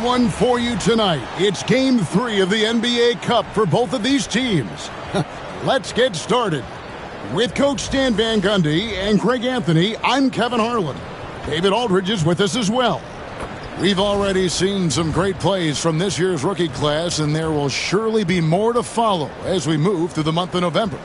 one for you tonight. It's Game 3 of the NBA Cup for both of these teams. Let's get started. With Coach Stan Van Gundy and Greg Anthony, I'm Kevin Harlan. David Aldridge is with us as well. We've already seen some great plays from this year's rookie class, and there will surely be more to follow as we move through the month of November.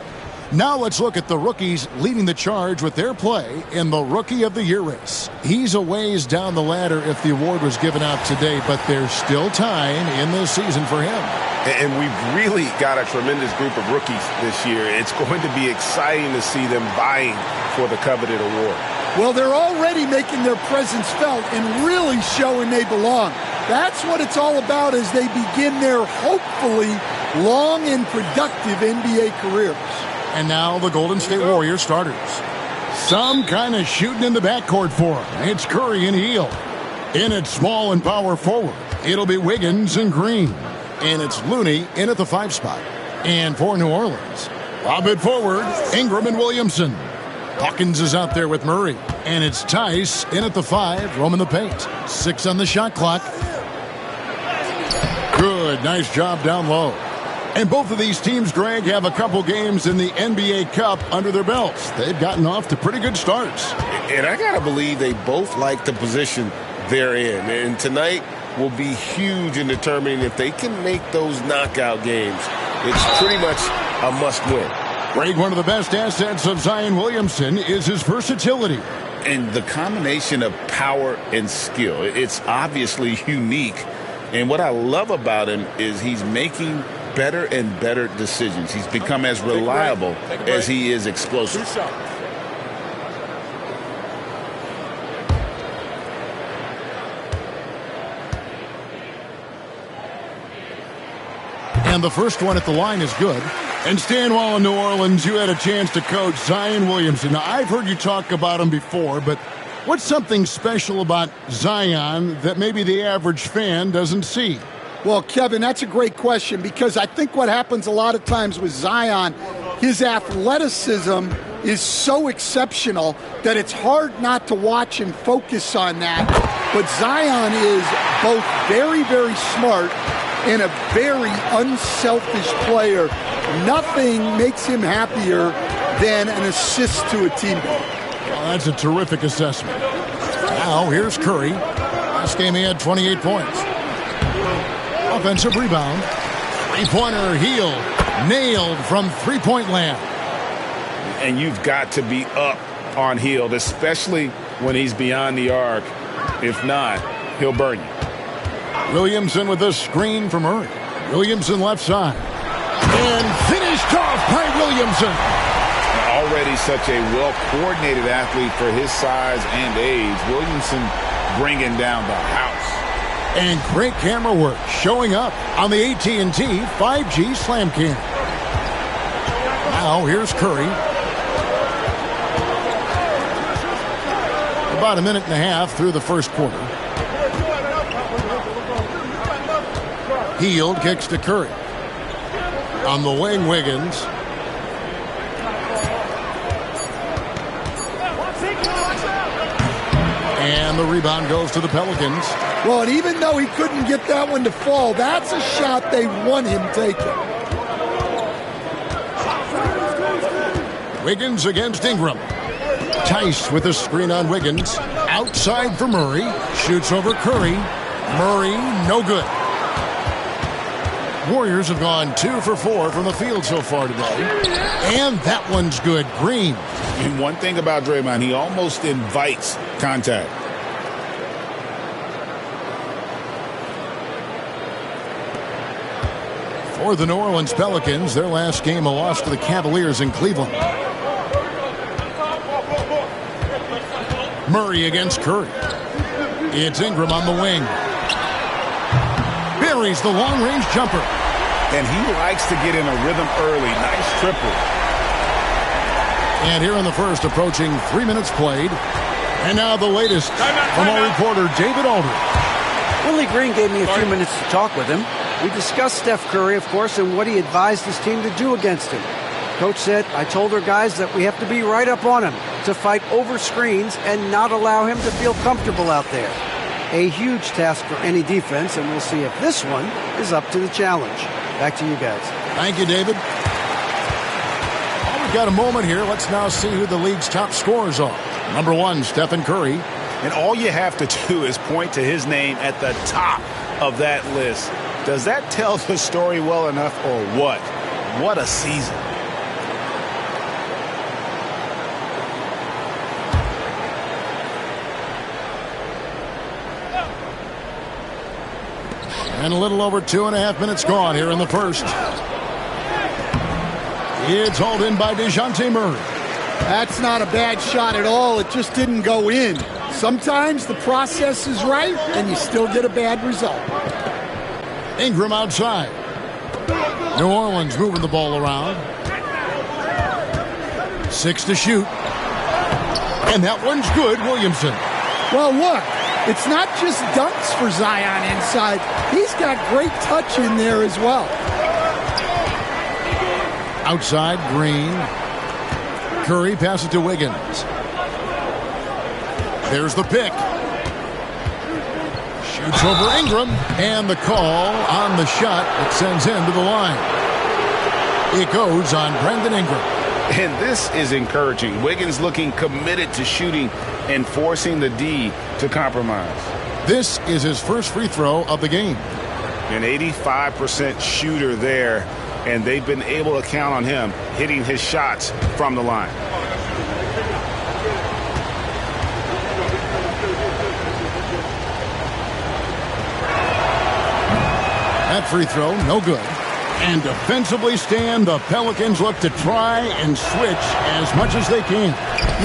Now let's look at the rookies leading the charge with their play in the Rookie of the Year race. He's a ways down the ladder if the award was given out today, but there's still time in this season for him. And we've really got a tremendous group of rookies this year. It's going to be exciting to see them vying for the coveted award. Well, they're already making their presence felt and really showing they belong. That's what it's all about as they begin their hopefully long and productive NBA careers. And now the Golden State Warriors starters. Some kind of shooting in the backcourt for him. It's Curry and Hield. In at small and power forward, it'll be Wiggins and Green. And it's Looney in at the 5 spot. And for New Orleans, lob it forward, Ingram and Williamson. Hawkins is out there with Murray. And it's Tice in at the 5, roaming the paint. 6 on the shot clock. Good, nice job down low. And both of these teams, Greg, have a couple games in the NBA Cup under their belts. They've gotten off to pretty good starts. And I got to believe they both like the position they're in. And tonight will be huge in determining if they can make those knockout games. It's pretty much a must-win. Greg, one of the best assets of Zion Williamson is his versatility. And the combination of power and skill, it's obviously unique. And what I love about him is he's making better and better decisions. He's become as reliable as he is explosive. And the first one at the line is good. And Stan, while in New Orleans, you had a chance to coach Zion Williamson. Now, I've heard you talk about him before, but what's something special about Zion that maybe the average fan doesn't see? Well, Kevin, that's a great question because I think what happens a lot of times with Zion, his athleticism is so exceptional that it's hard not to watch and focus on that. But Zion is both very, very smart and a very unselfish player. Nothing makes him happier than an assist to a teammate. Well, that's a terrific assessment. Now, here's Curry. Last game he had 28 points. Offensive rebound. Three-pointer, Hield. Nailed from three-point land. And you've got to be up on Hield, especially when he's beyond the arc. If not, he'll burn you. Williamson with a screen from Murray. Williamson left side. And finished off by Williamson. Already such a well-coordinated athlete for his size and age. Williamson bringing down the house. And great camera work showing up on the AT&T 5G Slam Cam. Now here's Curry. About a minute and a half through the first quarter. Hield kicks to Curry. On the wing, Wiggins. And the rebound goes to the Pelicans. Well, and even though he couldn't get that one to fall, that's a shot they want him taking. Wiggins against Ingram. Tice with a screen on Wiggins. Outside for Murray. Shoots over Curry. Murray, no good. Warriors have gone 2 for 4 from the field so far today. And that one's good. Green. And one thing about Draymond, he almost invites contact. For the New Orleans Pelicans, their last game a loss to the Cavaliers in Cleveland. Murray against Curry. It's Ingram on the wing. Buries the long-range jumper. And he likes to get in a rhythm early. Nice triple. And here in the first, approaching 3 minutes played. And now the latest from our reporter, David Aldridge. Willie Green gave me a few minutes to talk with him. We discussed Steph Curry, of course, and what he advised his team to do against him. Coach said, I told our guys that we have to be right up on him to fight over screens and not allow him to feel comfortable out there. A huge task for any defense, and we'll see if this one is up to the challenge. Back to you guys. Thank you, David. Well, we've got a moment here. Let's now see who the league's top scorers are. Number 1, Stephen Curry. And all you have to do is point to his name at the top of that list. Does that tell the story well enough or what? What a season. And a little over 2.5 minutes gone here in the first. It's hauled in by DeJounte Murray. That's not a bad shot at all. It just didn't go in. Sometimes the process is right, and you still get a bad result. Ingram outside. New Orleans moving the ball around. 6 to shoot. And that one's good, Williamson. Well, look, it's not just dunks for Zion inside. He's got great touch in there as well. Outside, Green. Curry passes to Wiggins. There's the pick. Shoots over Ingram. And the call on the shot that sends him to the line. It goes on Brandon Ingram. And this is encouraging. Wiggins looking committed to shooting and forcing the D to compromise. This is his first free throw of the game. An 85% shooter there, and they've been able to count on him hitting his shots from the line. That free throw, no good. And defensively stand, the Pelicans look to try and switch as much as they can.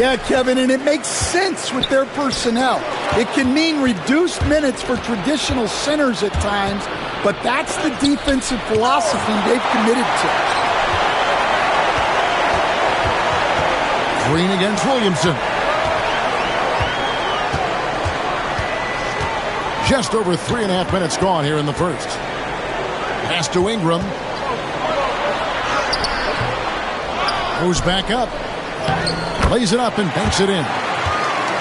Yeah, Kevin, and it makes sense with their personnel. It can mean reduced minutes for traditional centers at times, but that's the defensive philosophy they've committed to. Green against Williamson. Just over 3.5 minutes gone here in the first. Pass to Ingram. Goes back up. Lays it up and banks it in.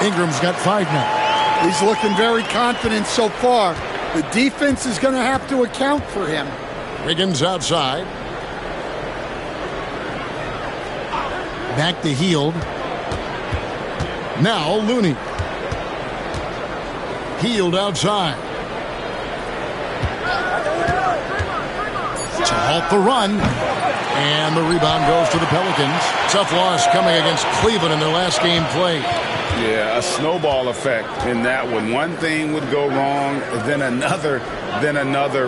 Ingram's got 5 now. He's looking very confident so far. The defense is going to have to account for him. Wiggins outside. Back to Hield. Now Looney. Hield outside. To halt the run. And the rebound goes to the Pelicans. Tough loss coming against Cleveland in their last game played. Yeah, a snowball effect in that one. One thing would go wrong, then another,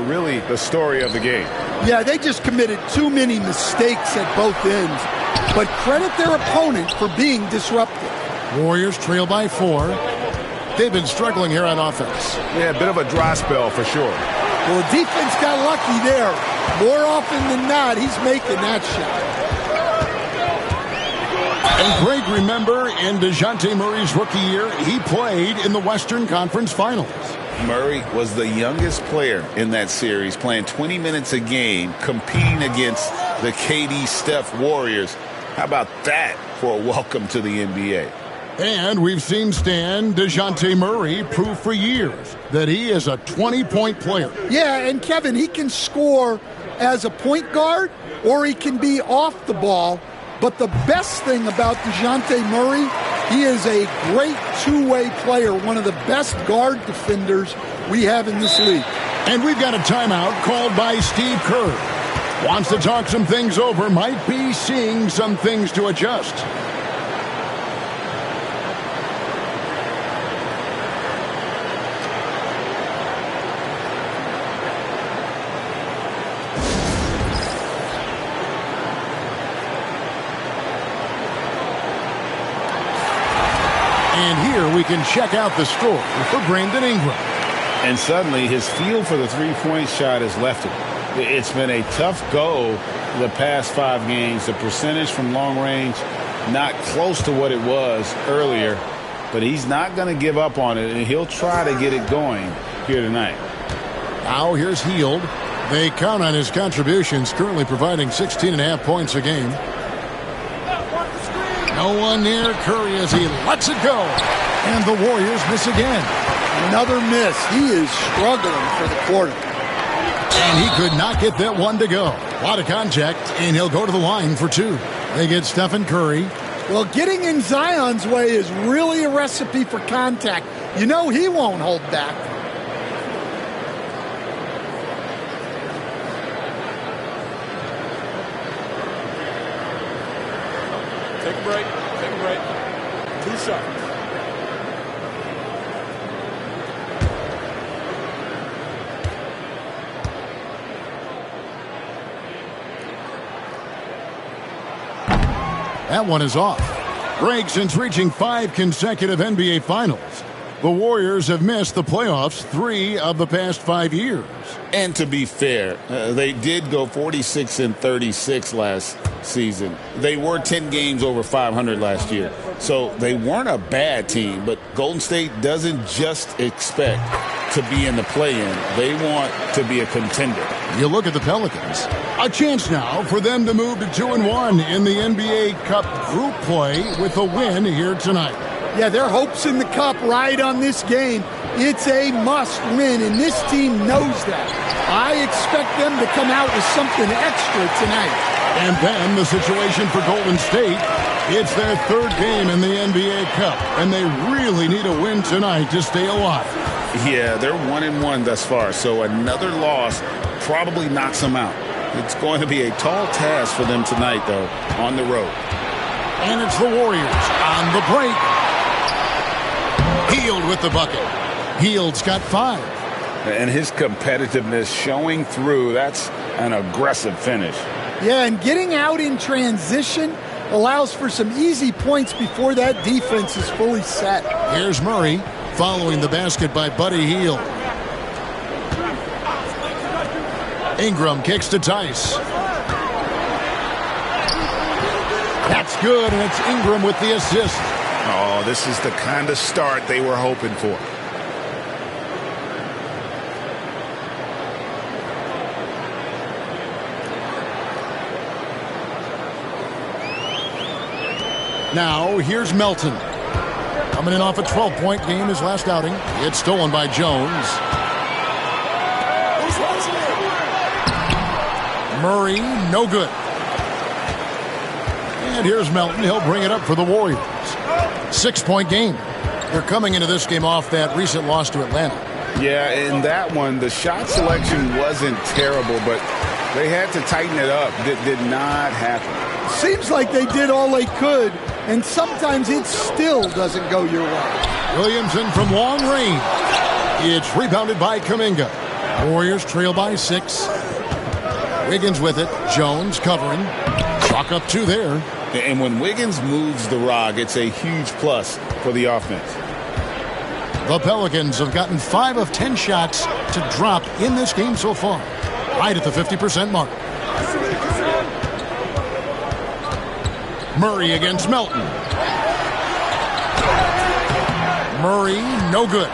really the story of the game. Yeah, they just committed too many mistakes at both ends. But credit their opponent for being disruptive. Warriors trail by 4. They've been struggling here on offense. Yeah, a bit of a dry spell for sure. Well, the defense got lucky there. More often than not, he's making that shot. And Greg, remember, in DeJounte Murray's rookie year, he played in the Western Conference Finals. Murray was the youngest player in that series, playing 20 minutes a game, competing against the KD Steph Warriors. How about that for a welcome to the NBA? And we've seen Stan DeJounte Murray prove for years that he is a 20-point player. Yeah, and Kevin, he can score as a point guard or he can be off the ball. But the best thing about DeJounte Murray, he is a great two-way player, one of the best guard defenders we have in this league. And we've got a timeout called by Steve Kerr. Wants to talk some things over, might be seeing some things to adjust. And here we can check out the score for Brandon Ingram. And suddenly his feel for the three-point shot has left him. It's been a tough go the past 5 games. The percentage from long range not close to what it was earlier, but he's not going to give up on it, and he'll try to get it going here tonight. Now here's Hield. They count on his contributions, currently providing 16.5 points a game. No one near Curry as he lets it go. And the Warriors miss again. Another miss. He is struggling for the quarter. And he could not get that one to go. A lot of contact, and he'll go to the line for two. They get Stephen Curry. Well, getting in Zion's way is really a recipe for contact. You know he won't hold back. Take a break. Take a break. 2 shots. That one is off. Greg, since reaching 5 consecutive NBA Finals, the Warriors have missed the playoffs 3 of the past 5 years. And to be fair, they did go 46-36 last season. They were 10 games over 500 last year. So they weren't a bad team, but Golden State doesn't just expect to be in the play-in. They want to be a contender. You look at the Pelicans. A chance now for them to move to 2-1 in the NBA Cup group play with a win here tonight. Yeah, their hopes in the Cup ride on this game. It's a must-win, and this team knows that. I expect them to come out with something extra tonight. And then the situation for Golden State. It's their 3rd game in the NBA Cup, and they really need a win tonight to stay alive. Yeah, they're 1-1 thus far, so another loss probably knocks them out. It's going to be a tall task for them tonight, though, on the road. And it's the Warriors on the break. Hield with the bucket. Hield's got 5. And his competitiveness showing through. That's an aggressive finish. Yeah, and getting out in transition allows for some easy points before that defense is fully set. Here's Murray following the basket by Buddy Hield. Ingram kicks to Tice. That's good, and it's Ingram with the assist. Oh, this is the kind of start they were hoping for. Now, here's Melton. Coming in off a 12-point game his last outing. It's stolen by Jones. Murray, no good. And here's Melton. He'll bring it up for the Warriors. 6-point game. They're coming into this game off that recent loss to Atlanta. Yeah, in that one, the shot selection wasn't terrible, but they had to tighten it up. That did not happen. Seems like they did all they could, and sometimes it still doesn't go your way. Williamson from long range. It's rebounded by Kuminga. Warriors trail by 6. Wiggins with it. Jones covering. Chalk up 2 there. And when Wiggins moves the rock, it's a huge plus for the offense. The Pelicans have gotten 5 of 10 shots to drop in this game so far. Right at the 50% mark. Murray against Melton. Murray, no good.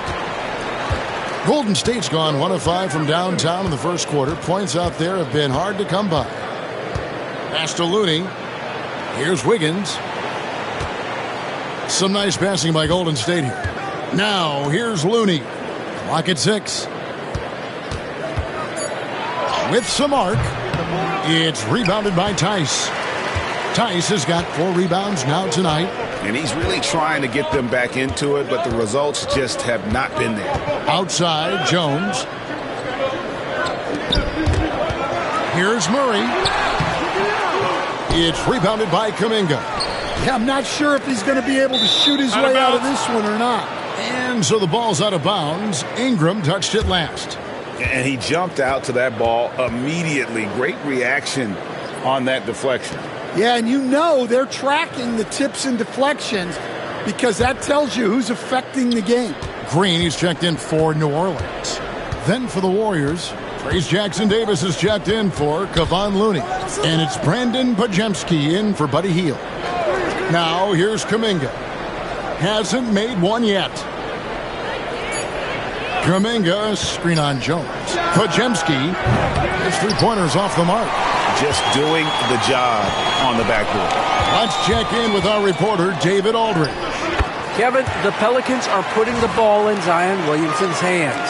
Golden State's gone 1 of 5 from downtown in the first quarter. Points out there have been hard to come by. Pass to Looney. Here's Wiggins. Some nice passing by Golden State here. Now, here's Looney. Clock at 6. With some arc. It's rebounded by Tice. Tice has got 4 rebounds now tonight. And he's really trying to get them back into it, but the results just have not been there. Outside, Jones. Here's Murray. It's rebounded by Kuminga. Yeah, I'm not sure if he's going to be able to shoot his way out of this one or not. And so the ball's out of bounds. Ingram touched it last. And he jumped out to that ball immediately. Great reaction on that deflection. Yeah, and you know they're tracking the tips and deflections because that tells you who's affecting the game. Green, he's checked in for New Orleans. Then for the Warriors, Trace Jackson-Davis is checked in for Kevon Looney. And it's Brandon Pajemski in for Buddy Hield. Now here's Kuminga. Hasn't made one yet. Kuminga, screen on Jones. Pajemski, his 3-pointers off the mark. Just doing the job on the backboard. Let's check in with our reporter, David Aldridge. Kevin, the Pelicans are putting the ball in Zion Williamson's hands.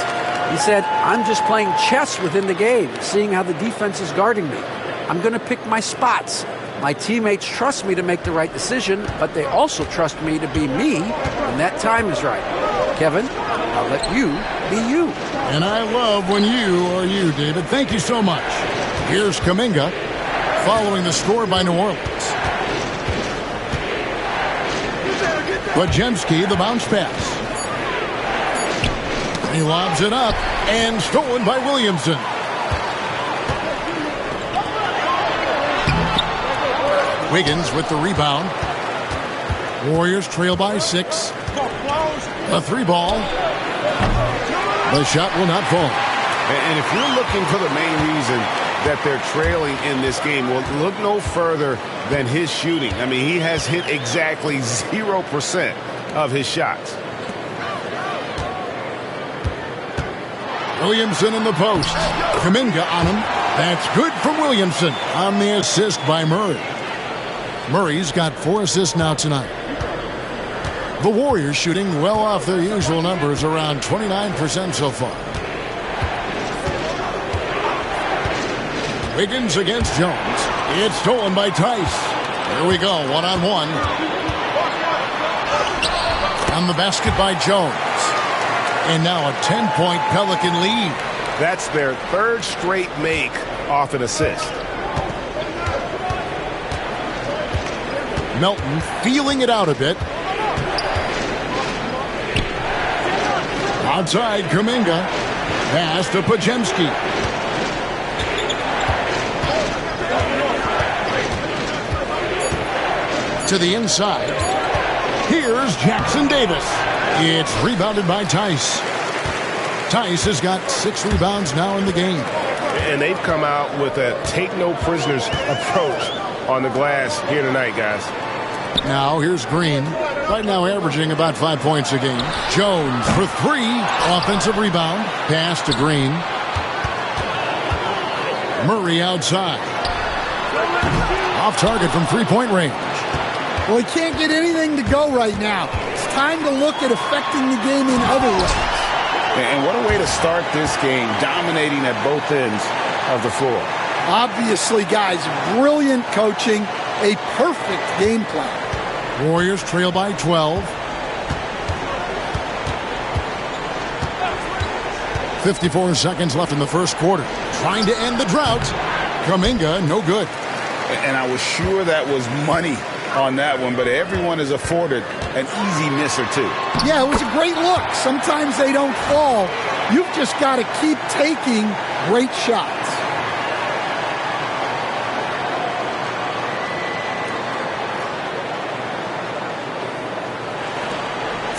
He said, I'm just playing chess within the game, seeing how the defense is guarding me. I'm going to pick my spots. My teammates trust me to make the right decision, but they also trust me to be me when that time is right. Kevin, I'll let you be you. And I love when you are you, David. Thank you so much. Here's Kuminga following the score by New Orleans. Bajemski, the bounce pass. He lobs it up and stolen by Williamson. Wiggins with the rebound. Warriors trail by 6. A 3 ball. The shot will not fall. And if you're looking for the main reason that they're trailing in this game, well, look no further than his shooting. I mean, he has hit exactly 0% of his shots. Williamson in the post. Kuminga on him. That's good from Williamson on the assist by Murray. Murray's got 4 assists now tonight. The Warriors shooting well off their usual numbers, around 29% so far. Wiggins against Jones. It's stolen by Tice. Here we go, one-on-one. On the basket by Jones. And now a 10-point Pelican lead. That's their 3rd straight make off an assist. Melton feeling it out a bit. Outside, Kuminga. Pass to Bajemski. To the inside. Here's Jackson Davis. It's rebounded by Tice. Tice has got 6 rebounds now in the game. And they've come out with a take-no-prisoners approach on the glass here tonight, guys. Now here's Green. Right now averaging about 5 points a game. Jones for 3. Offensive rebound. Pass to Green. Murray outside. Off target from 3-point range. Well, he can't get anything to go right now. It's time to look at affecting the game in other ways. And what a way to start this game, dominating at both ends of the floor. Obviously, guys, brilliant coaching, a perfect game plan. Warriors trail by 12. 54 seconds left in the first quarter. Trying to end the drought. Kuminga, no good. And I was sure that was money on that one, but everyone is afforded an easy miss or 2. Yeah, it was a great look. Sometimes they don't fall. You've just got to keep taking great shots.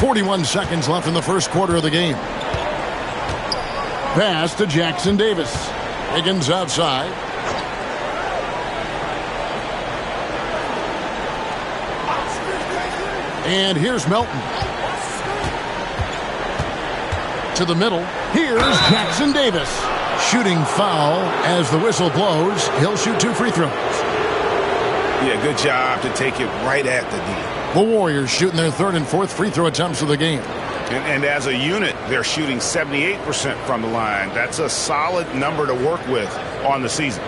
.41 seconds left in the first quarter of the game. Pass to Jackson Davis. Higgins outside. And here's Melton. To the middle. Here's Jackson Davis. Shooting foul as the whistle blows. He'll shoot 2 free throws. Yeah, good job to take it right at the D. The Warriors shooting their 3rd and 4th free throw attempts of the game. And as a unit, they're shooting 78% from the line. That's a solid number to work with on the season.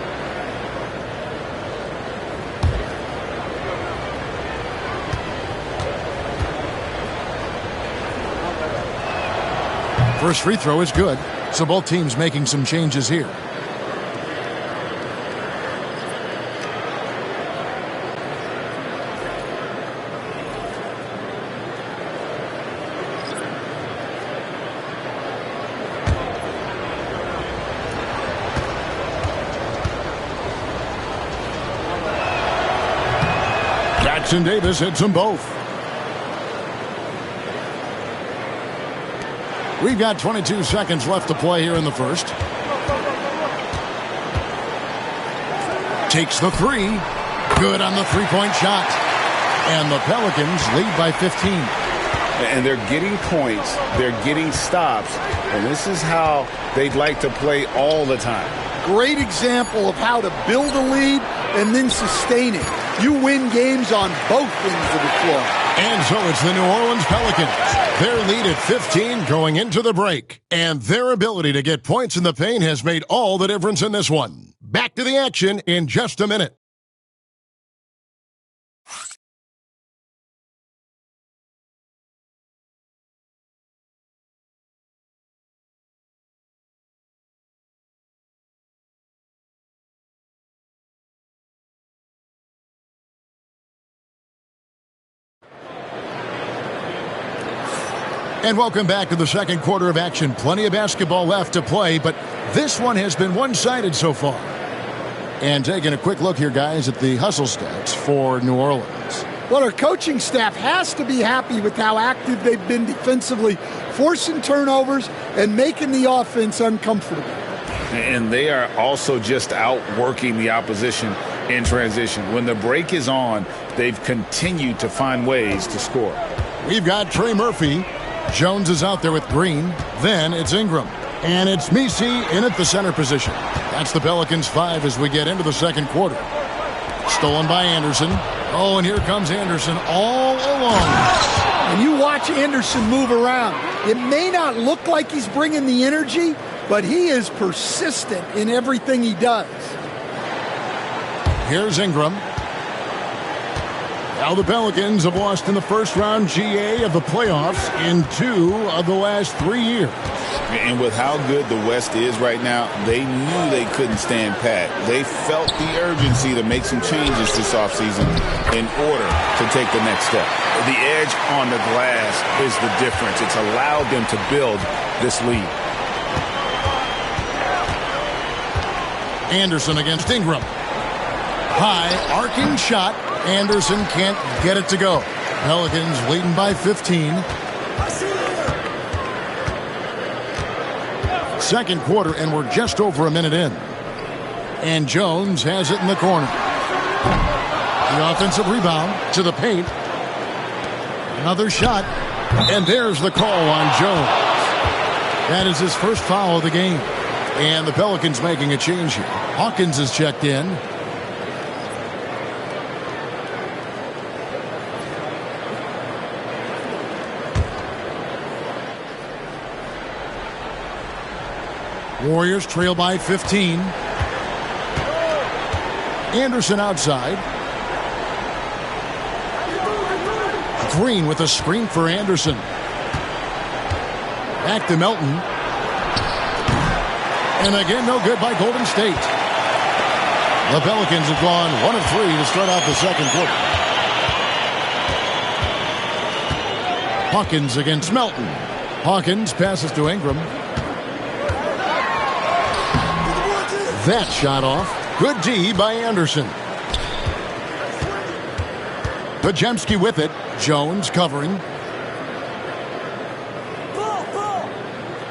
First free throw is good, so both teams making some changes here. Jackson Davis hits them both. We've got 22 seconds left to play here in the first. Takes the 3. Good on the 3-point shot. And the Pelicans lead by 15. And they're getting points. They're getting stops. And this is how they'd like to play all the time. Great example of how to build a lead and then sustain it. You win games on both ends of the floor. And so it's the New Orleans Pelicans. Their lead at 15 going into the break. And their ability to get points in the paint has made all the difference in this one. Back to the action in just a minute. And welcome back to the second quarter of action. Plenty of basketball left to play, but this one has been one-sided so far. And taking a quick look here, guys, at the hustle stats for New Orleans. Well, our coaching staff has to be happy with how active they've been defensively, forcing turnovers and making the offense uncomfortable. And they are also just outworking the opposition in transition. When the break is on, they've continued to find ways to score. We've got Trey Murphy. Jones is out there with Green. Then it's Ingram. And it's Misi in at the center position. That's the Pelicans 5 as we get into the second quarter. Stolen by Anderson. Oh, and here comes Anderson all along. And you watch Anderson move around. It may not look like he's bringing the energy, but he is persistent in everything he does. Here's Ingram. Now the Pelicans have lost in the first round GA of the playoffs in 2 of the last 3 years. And with how good the West is right now, they knew they couldn't stand pat. They felt the urgency to make some changes this offseason in order to take the next step. The edge on the glass is the difference. It's allowed them to build this lead. Anderson against Ingram. High, arcing shot. Anderson can't get it to go. Pelicans leading by 15. Second quarter, and we're just over a minute in. And Jones has it in the corner. The offensive rebound to the paint. Another shot. And there's the call on Jones. That is his first foul of the game. And the Pelicans making a change here. Hawkins is checked in. Warriors trail by 15. Anderson outside. Green with a screen for Anderson. Back to Melton. And again, no good by Golden State. The Pelicans have gone 1 of 3 to start out the second quarter. Hawkins against Melton. Hawkins passes to Ingram. That shot off. Good D by Anderson. Podziemski with it. Jones covering.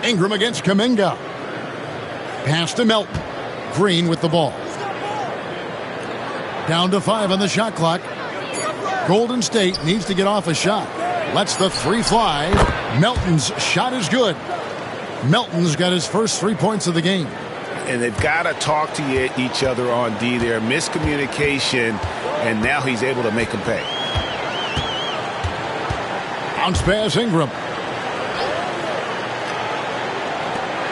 Ingram against Kuminga. Pass to Melton. Green with the ball. Down to 5 on the shot clock. Golden State needs to get off a shot. Lets the 3 fly. Melton's shot is good. Melton's got his first 3 points of the game. And they've got to talk to each other on D there. Miscommunication, and now he's able to make them pay. Bounce pass Ingram.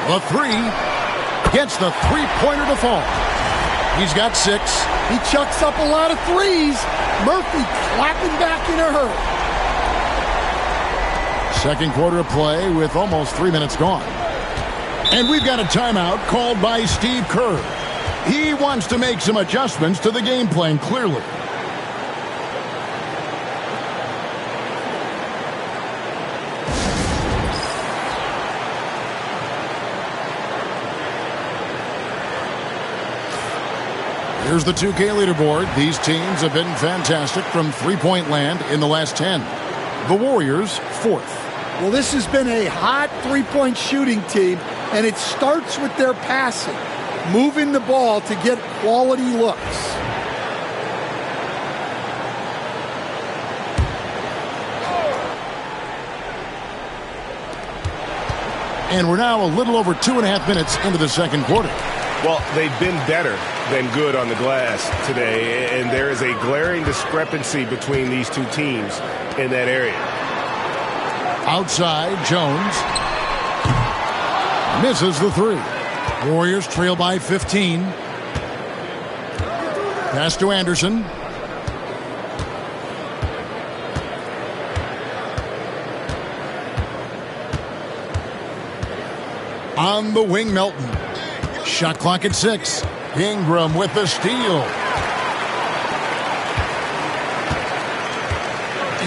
The 3 gets the three-pointer to fall. He's got 6. He chucks up a lot of threes. Murphy clapping back in a hurry. Second quarter of play with almost 3 minutes gone. And we've got a timeout called by Steve Kerr. He wants to make some adjustments to the game plan, clearly. Here's the 2K leaderboard. These teams have been fantastic from three-point land in the last 10. The Warriors, 4th. Well, this has been a hot three-point shooting team, and it starts with their passing, moving the ball to get quality looks. And we're now a little over 2.5 minutes into the second quarter. Well, they've been better than good on the glass today, and there is a glaring discrepancy between these two teams in that area. Outside, Jones misses the three. Warriors trail by 15. Pass to Anderson. On the wing, Melton. Shot clock at 6. Ingram with the steal.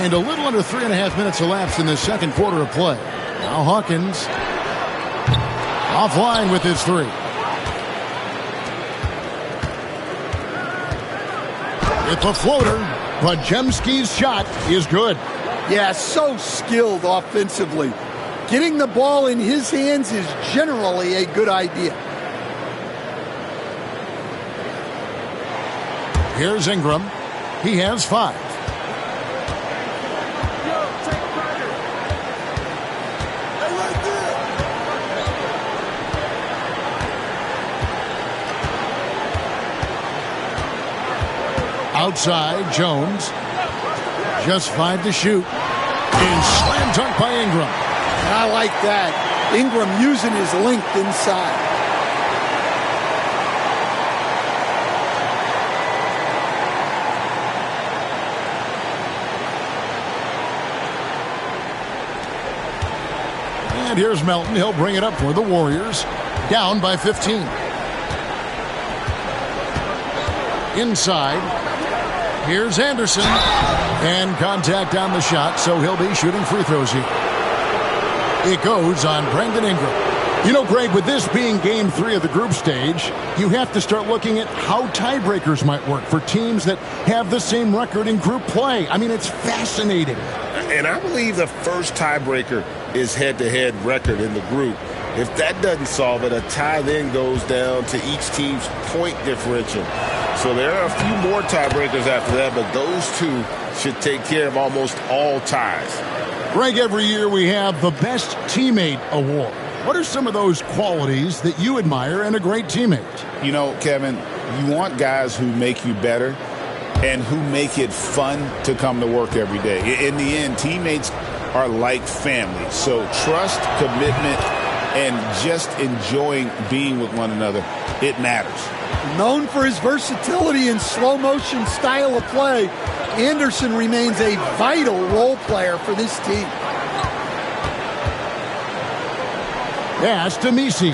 And a little under 3.5 minutes elapsed in the second quarter of play. Now Hawkins offline with his three. With the floater, Podziemski's shot is good. Yeah, so skilled offensively. Getting the ball in his hands is generally a good idea. Here's Ingram. He has 5. Outside, Jones. Just 5 to shoot. And slam dunk by Ingram. I like that. Ingram using his length inside. And here's Melton. He'll bring it up for the Warriors. Down by 15. Inside. Here's Anderson. And contact on the shot, so he'll be shooting free throws here. It goes on Brandon Ingram. You know, Greg, with this being game 3 of the group stage, you have to start looking at how tiebreakers might work for teams that have the same record in group play. I mean, it's fascinating. And I believe the first tiebreaker is head-to-head record in the group. If that doesn't solve it, a tie then goes down to each team's point differential. So there are a few more tiebreakers after that, but those two should take care of almost all ties. Greg, every year we have the Best Teammate Award. What are some of those qualities that you admire in a great teammate? You know, Kevin, you want guys who make you better and who make it fun to come to work every day. In the end, teammates are like family. So trust, commitment, and just enjoying being with one another, it matters. Known for his versatility and slow-motion style of play, Anderson remains a vital role player for this team. Pass to Misi.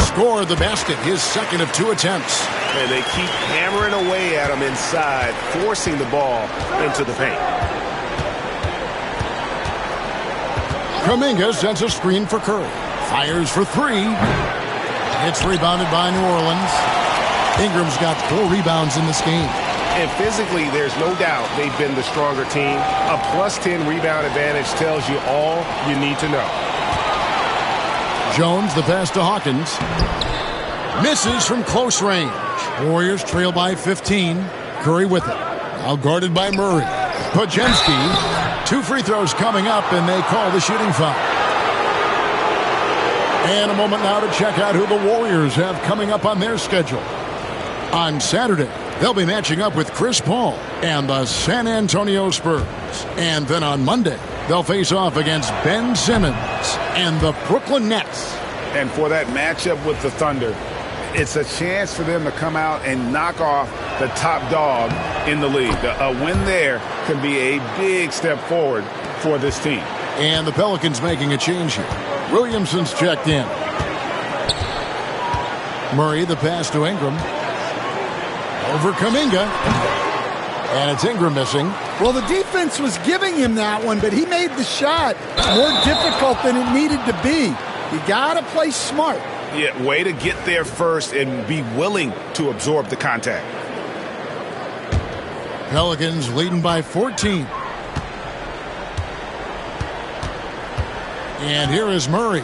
Scored the basket, his second of 2 attempts. And they keep hammering away at him inside, forcing the ball into the paint. Kuminga sends a screen for Curry. Fires for 3. It's rebounded by New Orleans. Ingram's got 4 rebounds in this game. And physically, there's no doubt they've been the stronger team. A +10 rebound advantage tells you all you need to know. Jones, the pass to Hawkins. Misses from close range. Warriors trail by 15. Curry with it. Now guarded by Murray. Podziemski. 2 free throws coming up, and they call the shooting foul. And a moment now to check out who the Warriors have coming up on their schedule. On Saturday, they'll be matching up with Chris Paul and the San Antonio Spurs. And then on Monday, they'll face off against Ben Simmons and the Brooklyn Nets. And for that matchup with the Thunder, it's a chance for them to come out and knock off the top dog in the league. A win there can be a big step forward for this team. And the Pelicans making a change here. Williamson's checked in. Murray, the pass to Ingram. Over Kuminga. And it's Ingram missing. Well, the defense was giving him that one, but he made the shot more difficult than it needed to be. You got to play smart. Yeah, way to get there first and be willing to absorb the contact. Pelicans leading by 14. And here is Murray.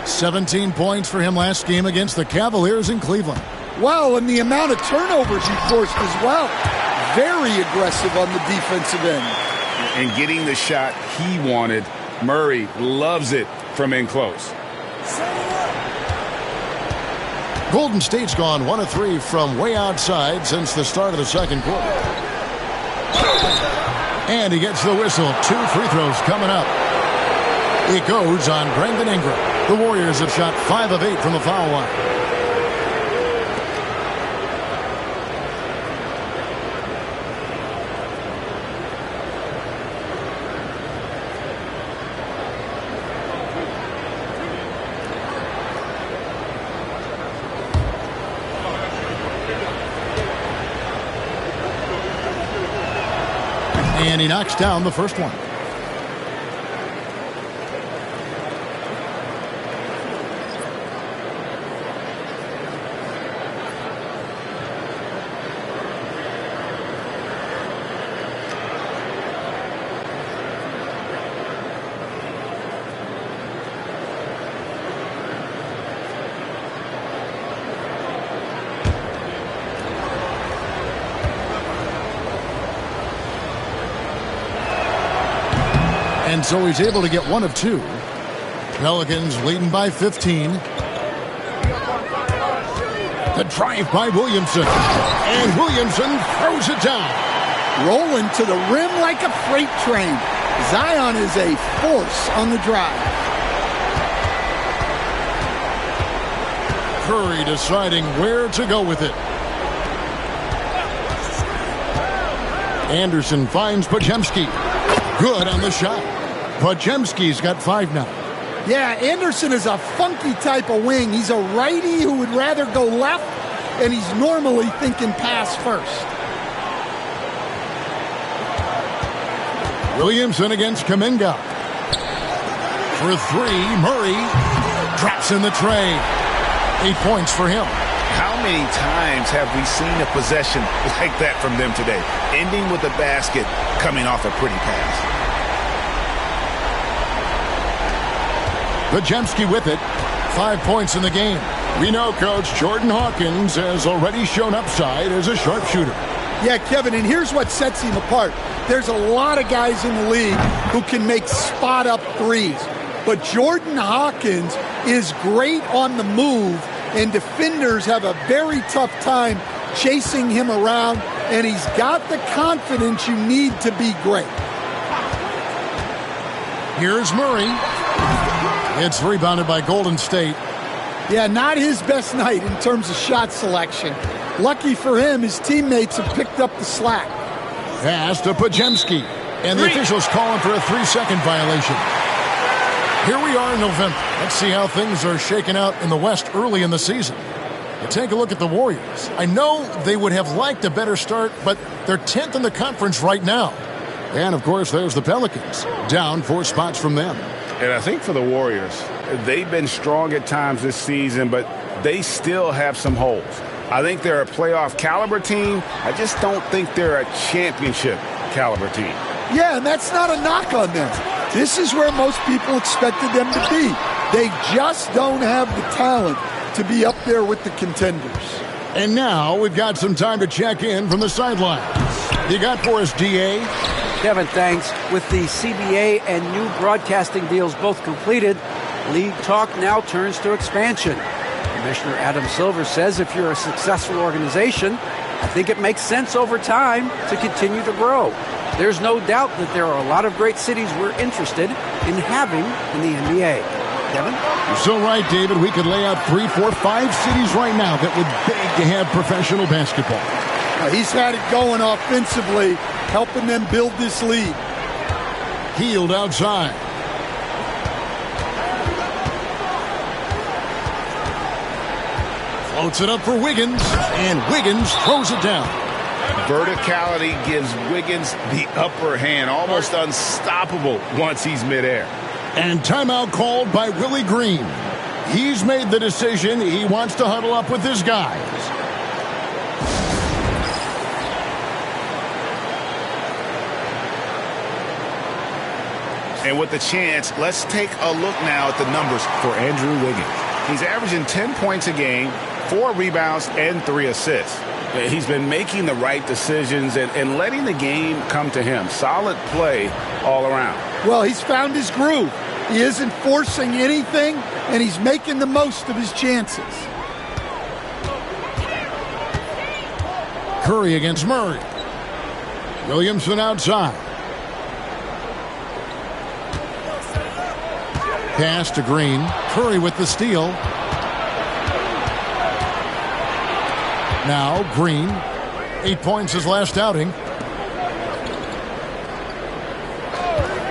17 points for him last game against the Cavaliers in Cleveland. Well, and the amount of turnovers he forced as well. Very aggressive on the defensive end. And getting the shot he wanted, Murray loves it from in close. Golden State's gone 1 of 3 from way outside since the start of the second quarter. And he gets the whistle. 2 free throws coming up. It goes on Brandon Ingram. The Warriors have shot 5 of 8 from the foul line. And he knocks down the first one. And so he's able to get 1 of 2. Pelicans leading by 15. The drive by Williamson. And Williamson throws it down. Rolling to the rim like a freight train. Zion is a force on the drive. Curry deciding where to go with it. Anderson finds Podziemski. Good on the shot. Podziemski's got 5 now. Yeah, Anderson is a funky type of wing. He's a righty who would rather go left, and he's normally thinking pass first. Williamson against Kuminga. For 3, Murray drops in the tray. 8 points for him. How many times have we seen a possession like that from them today? Ending with a basket, coming off a pretty pass. Podziemski with it. 5 points in the game. We know Coach Jordan Hawkins has already shown upside as a sharpshooter. Yeah, Kevin, and here's what sets him apart. There's a lot of guys in the league who can make spot-up threes. But Jordan Hawkins is great on the move, and defenders have a very tough time chasing him around, and he's got the confidence you need to be great. Here's Murray. It's rebounded by Golden State. Yeah, not his best night in terms of shot selection. Lucky for him, his teammates have picked up the slack. Pass to Podziemski. And the officials calling for a 3-second violation. Here we are in November. Let's see how things are shaking out in the West early in the season. You take a look at the Warriors. I know they would have liked a better start, but they're 10th in the conference right now. And, of course, there's the Pelicans. Down 4 spots from them. And I think for the Warriors, they've been strong at times this season, but they still have some holes. I think they're a playoff caliber team. I just don't think they're a championship caliber team. Yeah, and that's not a knock on them. This is where most people expected them to be. They just don't have the talent to be up there with the contenders. And now we've got some time to check in from the sidelines. You got for us, D.A.? Kevin, thanks. With the CBA and new broadcasting deals both completed, league talk now turns to expansion. Commissioner Adam Silver says if you're a successful organization, I think it makes sense over time to continue to grow. There's no doubt that there are a lot of great cities we're interested in having in the NBA. Kevin? You're so right, David. We could lay out 3, 4, 5 cities right now that would beg to have professional basketball. He's had it going offensively, helping them build this league. Healed outside. Floats it up for Wiggins, and Wiggins throws it down. Verticality gives Wiggins the upper hand, almost unstoppable once he's midair. And timeout called by Willie Green. He's made the decision. He wants to huddle up with his guys. And with the chance, let's take a look now at the numbers for Andrew Wiggins. He's averaging 10 points a game, 4 rebounds, and 3 assists. He's been making the right decisions and letting the game come to him. Solid play all around. Well, he's found his groove. He isn't forcing anything, and he's making the most of his chances. Curry against Murray. Williamson outside. Pass to Green. Curry with the steal. Now Green. 8 points his last outing.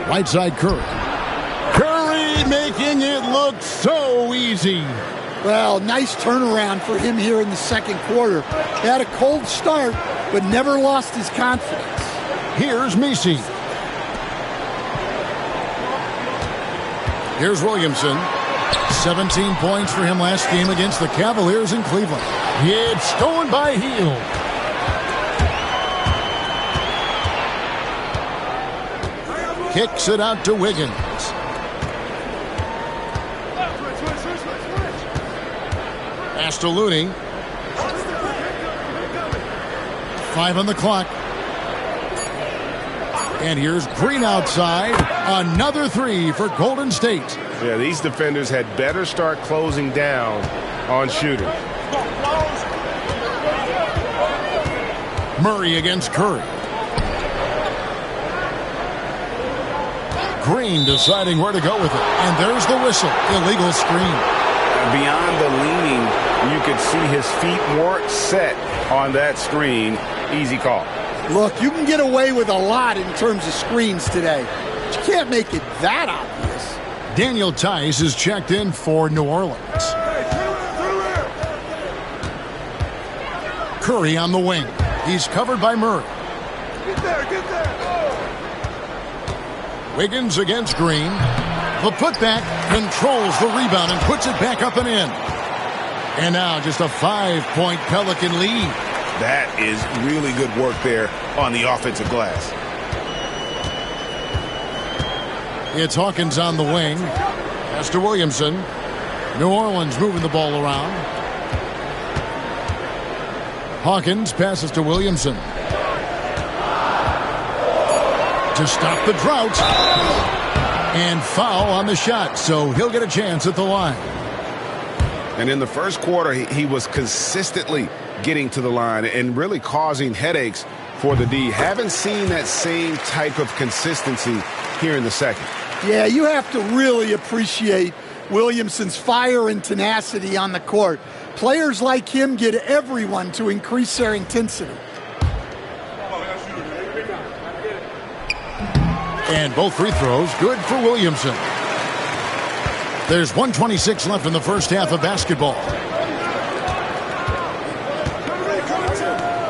Right side Curry. Curry making it look so easy. Well, nice turnaround for him here in the second quarter. He had a cold start, but never lost his confidence. Here's Messi. Here's Williamson. 17 points for him last game against the Cavaliers in Cleveland. It's stolen by Hield. Kicks it out to Wiggins. Pass to Looney. 5 on the clock. And here's Green outside. Another 3 for Golden State. Yeah, these defenders had better start closing down on shooters. Murray against Curry. Green deciding where to go with it. And there's the whistle. Illegal screen. Beyond the leaning, you could see his feet weren't set on that screen. Easy call. Look, you can get away with a lot in terms of screens today. But you can't make it that obvious. Daniel Tice is checked in for New Orleans. Curry on the wing. He's covered by Murray. Get there. Wiggins against Green. The putback controls the rebound and puts it back up and in. And now just a 5-point Pelican lead. That is really good work there on the offensive glass. It's Hawkins on the wing. Pass to Williamson. New Orleans moving the ball around. Hawkins passes to Williamson. To stop the drought. And foul on the shot, so he'll get a chance at the line. And in the first quarter, he was consistently getting to the line and really causing headaches for the D. Haven't seen that same type of consistency here in the second. Yeah, you have to really appreciate Williamson's fire and tenacity on the court. Players like him get everyone to increase their intensity. And both free throws good for Williamson. There's 1:26 left in the first half of basketball.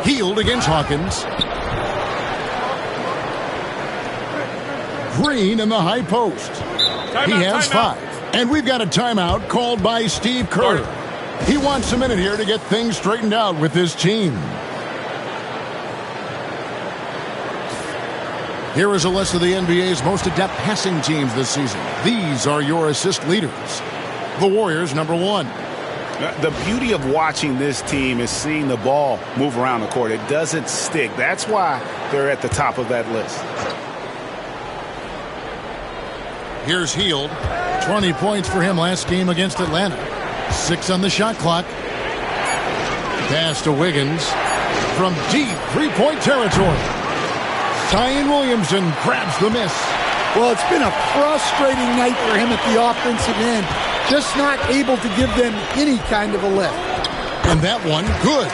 Hield against Hawkins. Green in the high post. He has 5. And we've got a timeout called by Steve Kerr. He wants a minute here to get things straightened out with his team. Here is a list of the NBA's most adept passing teams this season. These are your assist leaders. The Warriors, number 1. The beauty of watching this team is seeing the ball move around the court. It doesn't stick. That's why they're at the top of that list. Here's Hield. 20 points for him last game against Atlanta. 6 on the shot clock. Pass to Wiggins from deep three-point territory. Zion Williamson grabs the miss. Well, it's been a frustrating night for him at the offensive end. Just not able to give them any kind of a lift. And that one, good.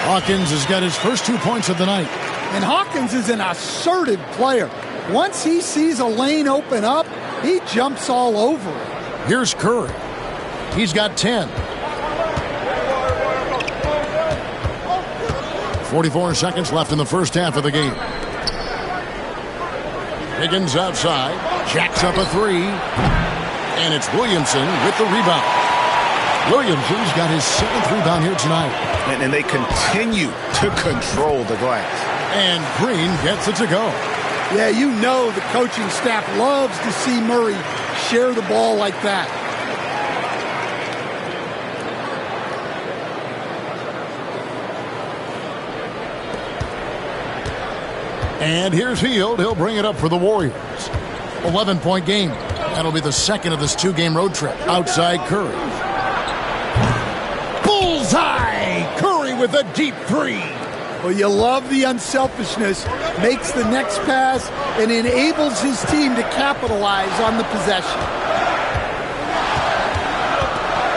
Hawkins has got his first 2 points of the night. And Hawkins is an assertive player. Once he sees a lane open up, he jumps all over it. Here's Curry. He's got 10. 44 seconds left in the first half of the game. Higgins outside, jacks up a 3, and it's Williamson with the rebound. Williamson's got his 7th rebound here tonight. And they continue to control the glass. And Green gets it to go. Yeah, you know the coaching staff loves to see Murray share the ball like that. And here's Hield. He'll bring it up for the Warriors. 11-point game. That'll be the second of this 2-game road trip. Outside Curry. Bullseye! Curry with a deep 3. Well, you love the unselfishness. Makes the next pass and enables his team to capitalize on the possession.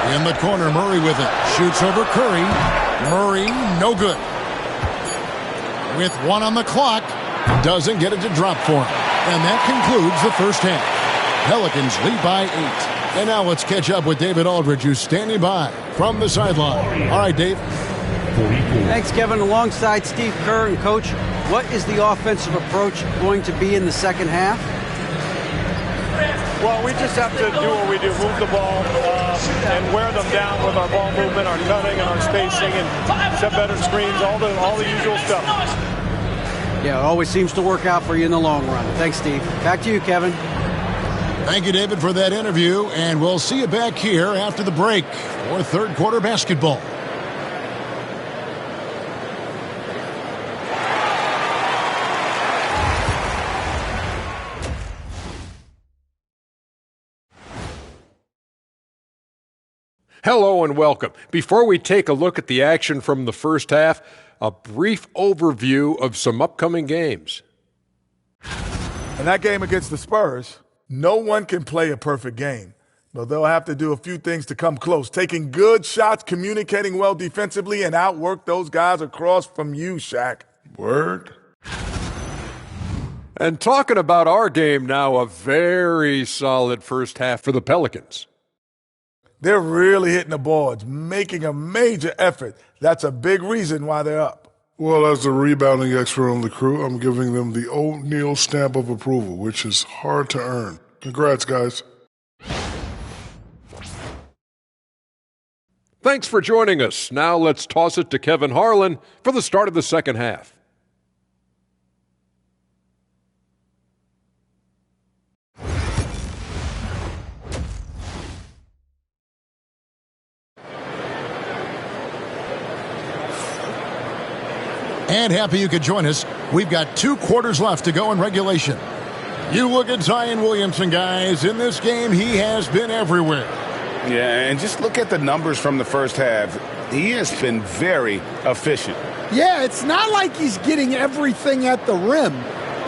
In the corner, Murray with it. Shoots over Curry. Murray, no good. With 1 on the clock, doesn't get it to drop for him. And that concludes the first half. Pelicans lead by 8. And now let's catch up with David Aldridge, who's standing by from the sideline. All right, Dave. Thanks, Kevin. Alongside Steve Kerr and Coach, what is the offensive approach going to be in the second half? Well, we just have to do what we do, move the ball and wear them down with our ball movement, our cutting, and our spacing, and set better screens, all the usual stuff. Yeah, it always seems to work out for you in the long run. Thanks, Steve. Back to you, Kevin. Thank you, David, for that interview, and we'll see you back here after the break for third quarter basketball. Hello and welcome. Before we take a look at the action from the first half, a brief overview of some upcoming games. In that game against the Spurs, no one can play a perfect game, but they'll have to do a few things to come close. Taking good shots, communicating well defensively, and outwork those guys across from you, Shaq. Word. And talking about our game now, a very solid first half for the Pelicans. They're really hitting the boards, making a major effort. That's a big reason why they're up. Well, as the rebounding expert on the crew, I'm giving them the O'Neal stamp of approval, which is hard to earn. Congrats, guys. Thanks for joining us. Now let's toss it to Kevin Harlan for the start of the second half. And happy you could join us. We've got 2 quarters left to go in regulation. You look at Zion Williamson, guys. In this game, he has been everywhere. Yeah, and just look at the numbers from the first half. He has been very efficient. Yeah, it's not like he's getting everything at the rim.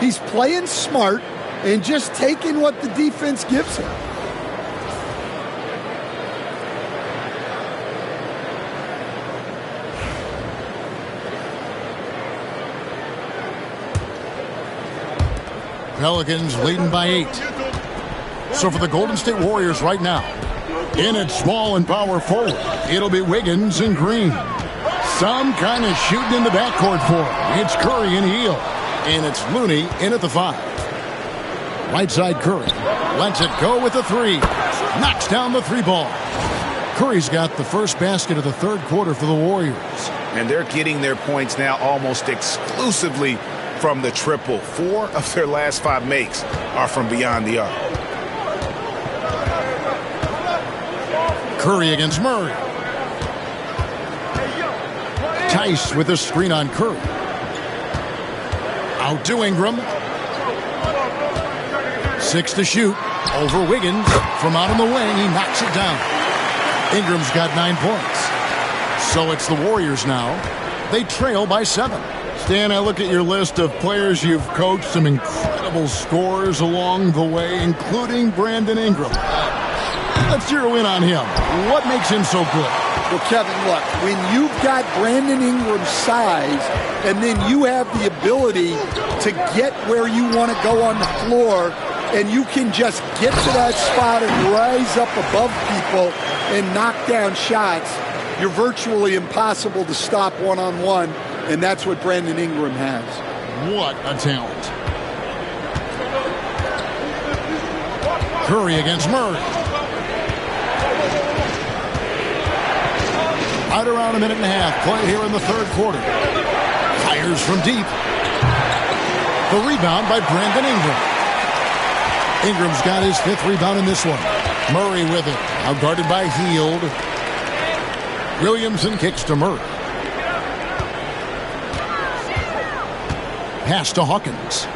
He's playing smart and just taking what the defense gives him. Pelicans leading by 8. So for the Golden State Warriors right now, in at small and power forward, it'll be Wiggins and Green. Some kind of shooting in the backcourt for him. It's Curry and Hield. And it's Looney in at the 5. Right side Curry. Lets it go with the 3. Knocks down the 3 ball. Curry's got the first basket of the third quarter for the Warriors. And they're getting their points now almost exclusively from the triple. 4 of their last 5 makes are from beyond the arc. Curry against Murray. Tice with a screen on Curry. Out to Ingram. 6 to shoot. Over Wiggins. From out on the wing, he knocks it down. Ingram's got 9 points. So it's the Warriors now. They trail by 7. Stan, I look at your list of players you've coached, some incredible scorers along the way, including Brandon Ingram. Let's zero in on him. What makes him so good? Well, Kevin, look, when you've got Brandon Ingram's size and then you have the ability to get where you want to go on the floor and you can just get to that spot and rise up above people and knock down shots, you're virtually impossible to stop one-on-one, and that's what Brandon Ingram has. What a talent. Curry against Murray. Right around a minute and a half play here in the third quarter. Fires from deep. The rebound by Brandon Ingram. Ingram's got his 5th rebound in this one. Murray with it. Now guarded by Hield. Williamson kicks to Murray. Pass to Hawkins.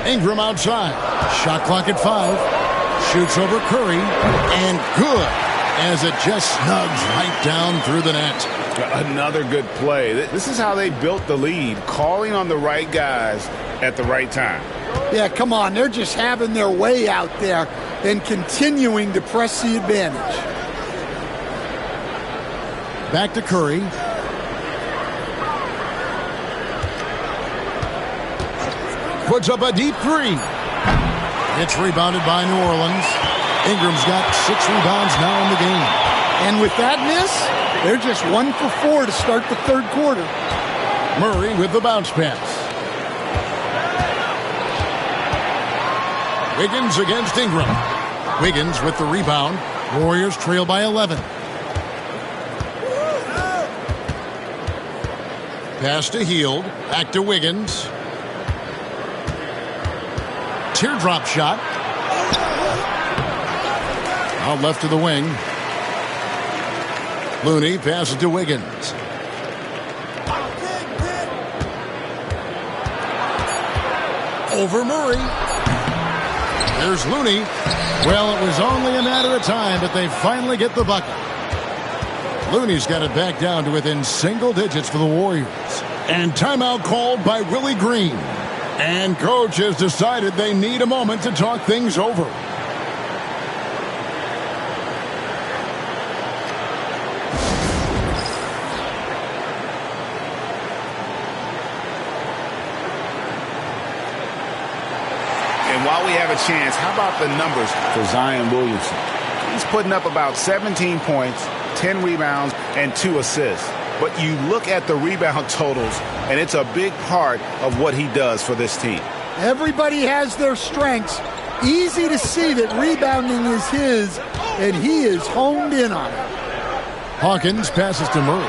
Ingram outside. Shot clock at 5. Shoots over Curry. And good, as it just snugs right down through the net. Another good play. This is how they built the lead, calling on the right guys at the right time. Yeah, come on. They're just having their way out there. and continuing to press the advantage. Back to Curry. Puts up a deep three. It's rebounded by New Orleans. Ingram's got 6 rebounds now in the game. And with that miss, they're just 1 for 4 to start the third quarter. Murray with the bounce pass. Wiggins against Ingram. Wiggins with the rebound. Warriors trail by 11. Pass to Hield. Back to Wiggins. Teardrop shot. Out left to the wing. Looney passes to Wiggins. Over Murray. There's Looney. Well, it was only a matter of time, but they finally get the bucket. Looney's got it back down to within single digits for the Warriors. And timeout called by Willie Green. And coach has decided they need a moment to talk things over. And while we have a chance, how about the numbers for Zion Williamson? He's putting up about 17 points, 10 rebounds, and 2 assists. But you look at the rebound totals, and it's a big part of what he does for this team. Everybody has their strengths. Easy to see that rebounding is his, and he is honed in on it. Hawkins passes to Murray.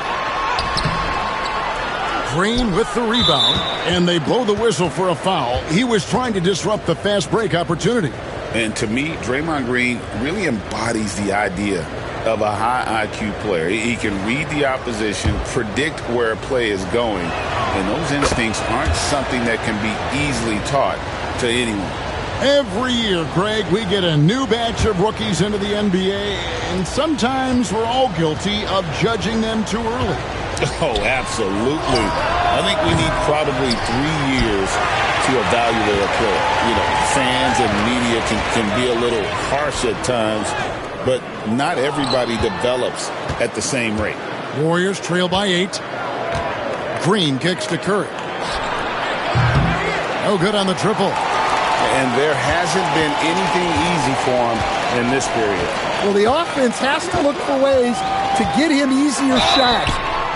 Green with the rebound, and they blow the whistle for a foul. He was trying to disrupt the fast break opportunity. And to me, Draymond Green really embodies the idea of a high IQ player. He can read the opposition, predict where a play is going, and those instincts aren't something that can be easily taught to anyone. Every year, Greg, we get a new batch of rookies into the NBA, and sometimes we're all guilty of judging them too early. Oh, absolutely. I think we need probably 3 years to evaluate a player. You know, fans and media can be a little harsh at times, but not everybody develops at the same rate. Warriors trail by 8. Green kicks to Curry. No good on the triple. And there hasn't been anything easy for him in this period. Well, the offense has to look for ways to get him easier shots,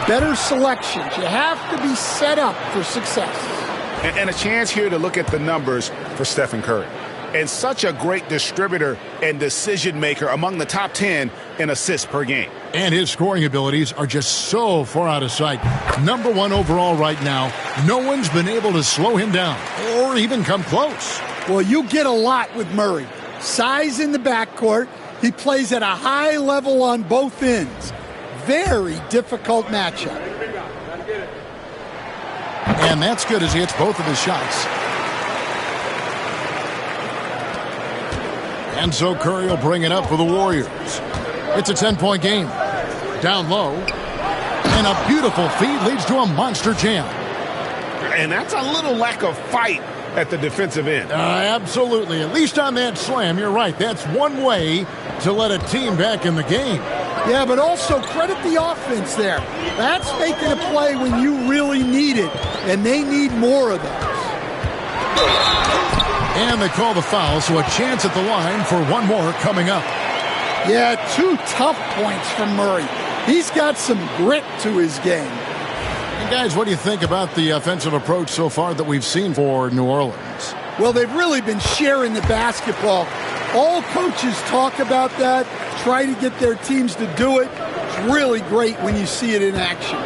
better selections. You have to be set up for success. And a chance here to look at the numbers for Stephen Curry. And such a great distributor and decision maker, among the top 10 in assists per game. And his scoring abilities are just so far out of sight. Number 1 overall right now. No one's been able to slow him down or even come close. Well, you get a lot with Murray. Size in the backcourt. He plays at a high level on both ends. Very difficult matchup. And that's good as he hits both of his shots. And so Curry will bring it up for the Warriors. It's a 10-point game. Down low. And a beautiful feed leads to a monster jam. And that's a little lack of fight at the defensive end. Absolutely. At least on that slam, you're right. That's one way to let a team back in the game. Yeah, but also credit the offense there. That's making a play when you really need it, and they need more of those. And they call the foul, so a chance at the line for one more coming up. Yeah, 2 tough points from Murray. He's got some grit to his game. And guys, what do you think about the offensive approach so far that we've seen for New Orleans? Well, they've really been sharing the basketball. All coaches talk about that, try to get their teams to do it. It's really great when you see it in action.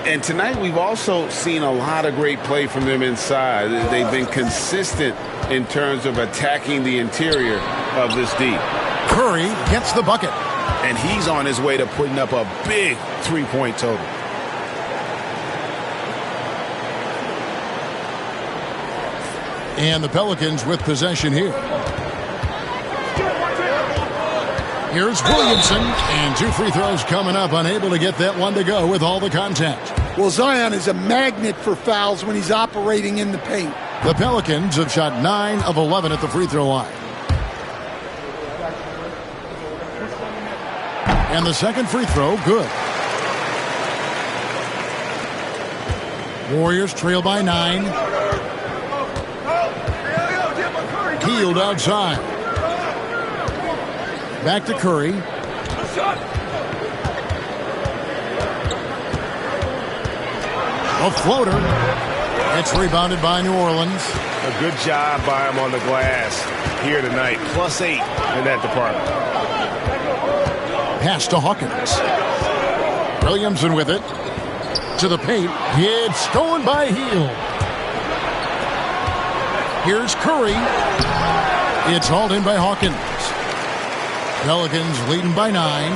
And tonight we've also seen a lot of great play from them inside. They've been consistent in terms of attacking the interior of this D. Curry gets the bucket. And he's on his way to putting up a big 3-point total. And the Pelicans with possession here. Here's Williamson, and 2 free throws coming up, unable to get that one to go with all the contact. Well, Zion is a magnet for fouls when he's operating in the paint. The Pelicans have shot 9 of 11 at the free throw line. And the second free throw, good. Warriors trail by 9. Healed outside. Back to Curry. A floater. It's rebounded by New Orleans. A good job by him on the glass here tonight. +8 in that department. Pass to Hawkins. Williamson with it. To the paint. It's stolen by Hield. Here's Curry. It's hauled in by Hawkins. Pelicans leading by 9.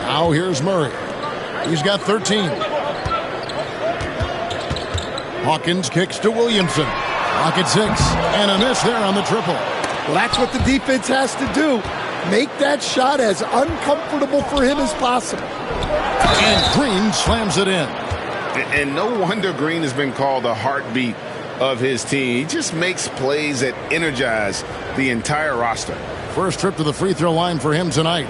Now here's Murray. He's got 13. Hawkins kicks to Williamson. Pocket 6. And a miss there on the triple. Well, that's what the defense has to do. Make that shot as uncomfortable for him as possible. And Green slams it in. And no wonder Green has been called the heartbeat of his team. He just makes plays that energize the entire roster. First trip to the free throw line for him tonight.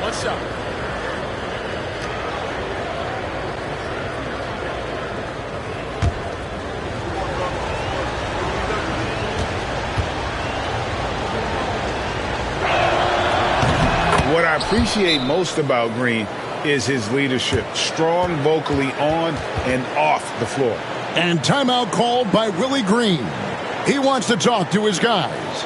What's up? What I appreciate most about Green is his leadership. Strong vocally on and off the floor. And timeout called by Willie Green. He wants to talk to his guys.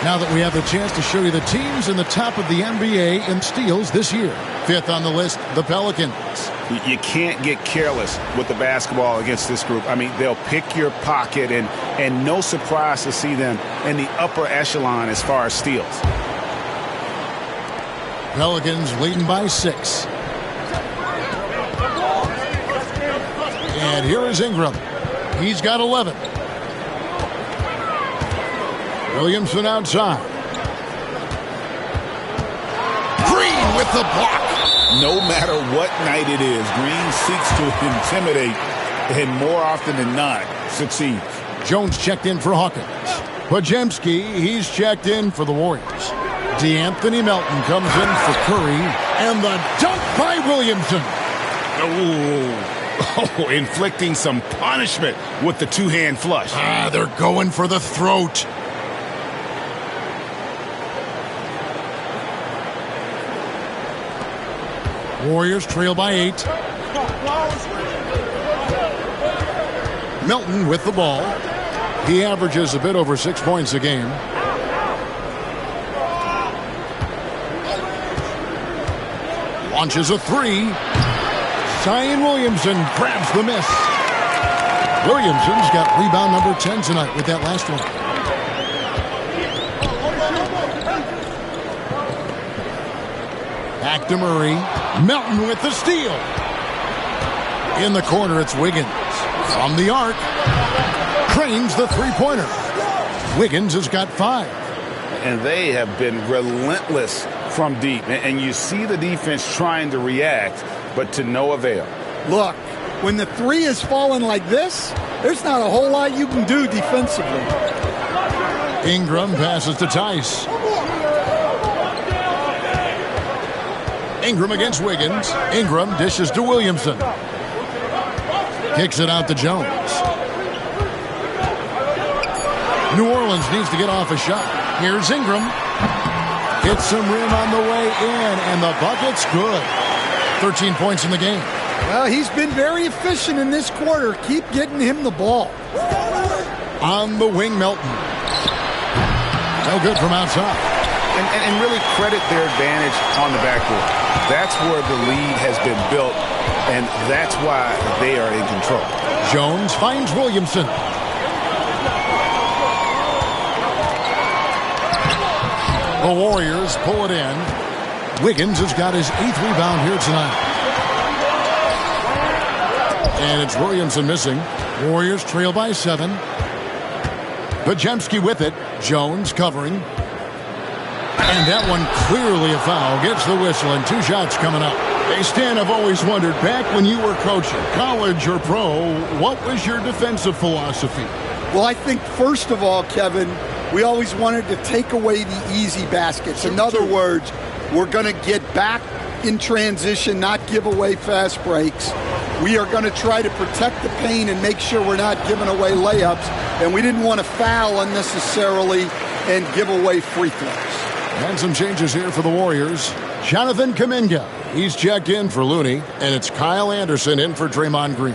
Now that we have the chance to show you the teams in the top of the NBA in steals this year. 5th on the list, the Pelicans. You can't get careless with the basketball against this group. I mean, they'll pick your pocket, and no surprise to see them in the upper echelon as far as steals. Pelicans leading by 6. And here is Ingram. He's got 11. Williamson outside. Green with the block. No matter what night it is, Green seeks to intimidate and more often than not succeeds. Jones checked in for Hawkins. Podziemski, he's checked in for the Warriors. DeAnthony Melton comes in for Curry. And the dunk by Williamson. Oh, inflicting some punishment with the two-hand flush. They're going for the throat. Warriors trail by 8. Melton with the ball. He averages a bit over 6 points a game. Launches a 3. Zion Williamson grabs the miss. Williamson's got rebound number 10 tonight with that last one. Back to Murray. Melton with the steal. In the corner, it's Wiggins. From the arc. Cranes the three-pointer. Wiggins has got 5. And they have been relentless from deep. And you see the defense trying to react, but to no avail. Look, when the 3 is falling like this, there's not a whole lot you can do defensively. Ingram passes to Tice. Ingram against Wiggins. Ingram dishes to Williamson. Kicks it out to Jones. New Orleans needs to get off a shot. Here's Ingram. Hits some rim on the way in, and the bucket's good. 13 points in the game. Well, he's been very efficient in this quarter. Keep getting him the ball. On the wing, Melton. No good from outside. And really credit their advantage on the backboard. That's where the lead has been built, and that's why they are in control. Jones finds Williamson. The Warriors pull it in. Wiggins has got his 8th rebound here tonight. And it's Williamson missing. Warriors trail by 7. Podziemski with it. Jones covering. And that one clearly a foul. Gets the whistle and 2 shots coming up. Hey, Stan, I've always wondered, back when you were coaching, college or pro, what was your defensive philosophy? Well, I think, first of all, Kevin, we always wanted to take away the easy baskets. In other words, we're going to get back in transition, not give away fast breaks. We are going to try to protect the paint and make sure we're not giving away layups. And we didn't want to foul unnecessarily and give away free throws. And some changes here for the Warriors. Jonathan Kuminga, he's checked in for Looney, and it's Kyle Anderson in for Draymond Green.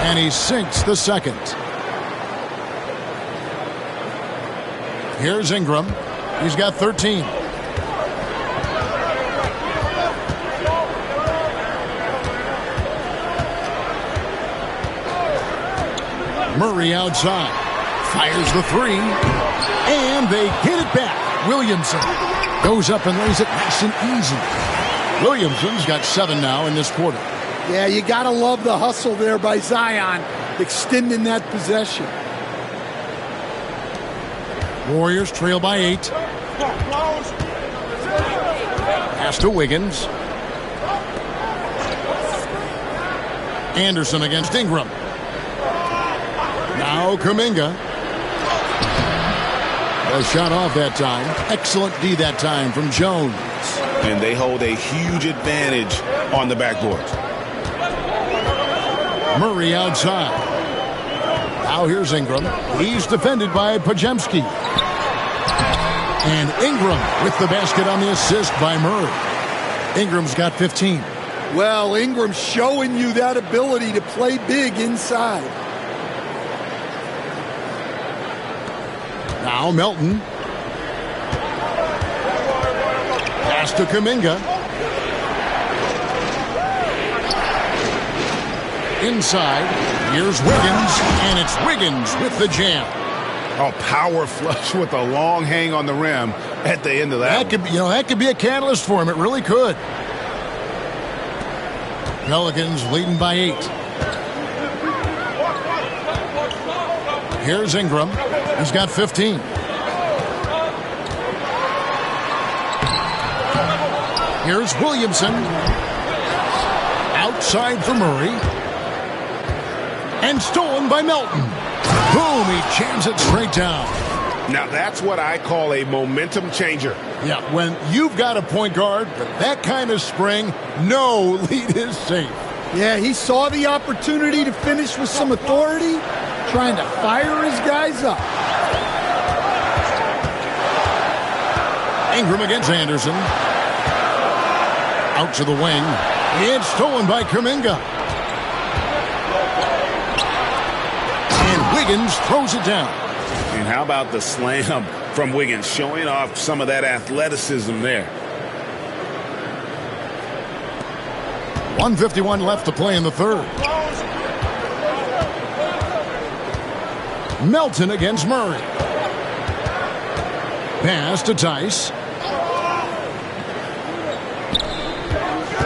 And he sinks the second. Here's Ingram. He's got 13. Murray outside. Fires the 3. And they get it back. Williamson goes up and lays it nice and easy. Williamson's got 7 now in this quarter. Yeah, you got to love the hustle there by Zion, extending that possession. Warriors trail by 8. Pass to Wiggins. Anderson against Ingram. Now Kuminga. A shot off that time. Excellent D that time from Jones. And they hold a huge advantage on the backboard. Murray outside. Now here's Ingram. He's defended by Podziemski. And Ingram with the basket on the assist by Murray. Ingram's got 15. Well, Ingram showing you that ability to play big inside. Now Melton. Pass to Kuminga. Inside, here's Wiggins, and it's Wiggins with the jam. A power flush with a long hang on the rim at the end of that. That could be a catalyst for him. It really could. Pelicans leading by 8. Here's Ingram. He's got 15. Here's Williamson. Outside for Murray. And stolen by Melton. Boom, he jams it straight down. Now that's what I call a momentum changer. Yeah, when you've got a point guard with that kind of spring, no lead is safe. Yeah, he saw the opportunity to finish with some authority, trying to fire his guys up. Ingram against Anderson. Out to the wing. It's stolen by Kuminga. Wiggins throws it down. And how about the slam from Wiggins, showing off some of that athleticism there. 1:51 left to play in the third. Melton against Murray. Pass to Tice.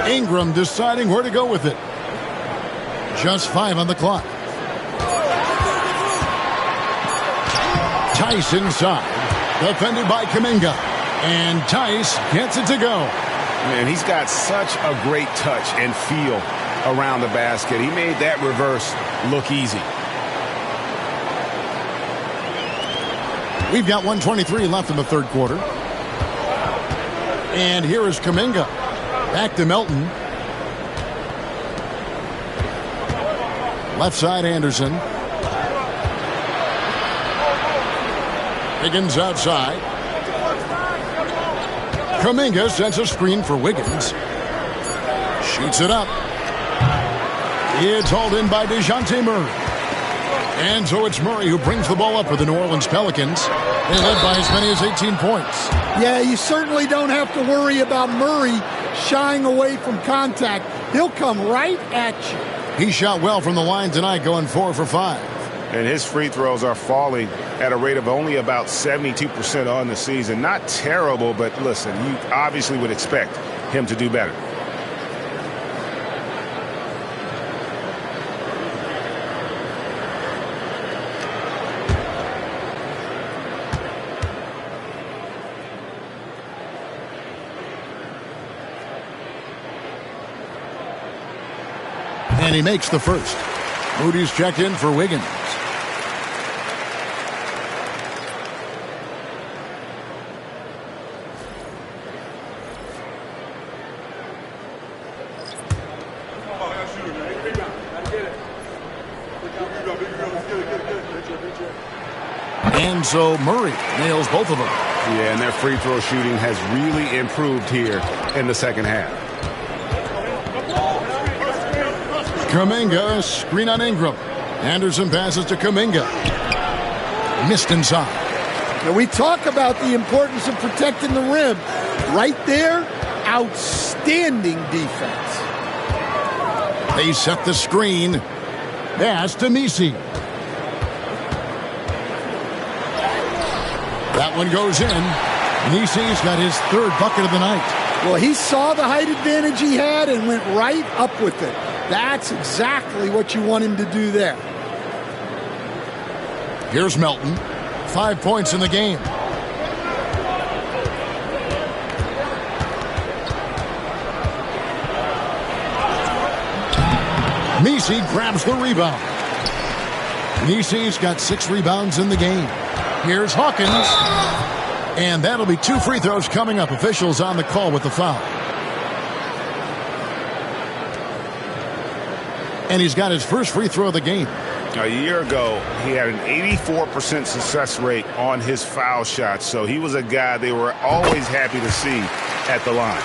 Ingram deciding where to go with it. Just 5 on the clock. Tice inside, defended by Kuminga, and Tice gets it to go. Man, he's got such a great touch and feel around the basket. He made that reverse look easy. We've got 1:23 left in the third quarter. And here is Kuminga. Back to Melton. Left side, Anderson. Wiggins outside. Kuminga sends a screen for Wiggins. Shoots it up. It's hauled in by DeJounte Murray. And so it's Murray who brings the ball up for the New Orleans Pelicans. They led by as many as 18 points. Yeah, you certainly don't have to worry about Murray shying away from contact. He'll come right at you. He shot well from the line tonight, going 4 for 5. and his free throws are falling at a rate of only about 72% on the season. Not terrible, but listen, you obviously would expect him to do better. And he makes the first. Moody's checked in for Wiggins. And so Murray nails both of them. Yeah, and their free throw shooting has really improved here in the second half. Kuminga, screen on Ingram. Anderson passes to Kuminga. Missed inside. Now we talk about the importance of protecting the rim. Right there, outstanding defense. They set the screen. Pass to Messi. That one goes in. Messi's got his third bucket of the night. Well, he saw the height advantage he had and went right up with it. That's exactly what you want him to do there. Here's Melton. 5 points in the game. Messi grabs the rebound. Messi's got 6 rebounds in the game. Here's Hawkins. And that'll be 2 free throws coming up. Officials on the call with the foul. And he's got his first free throw of the game. A year ago, he had an 84% success rate on his foul shots, so he was a guy they were always happy to see at the line.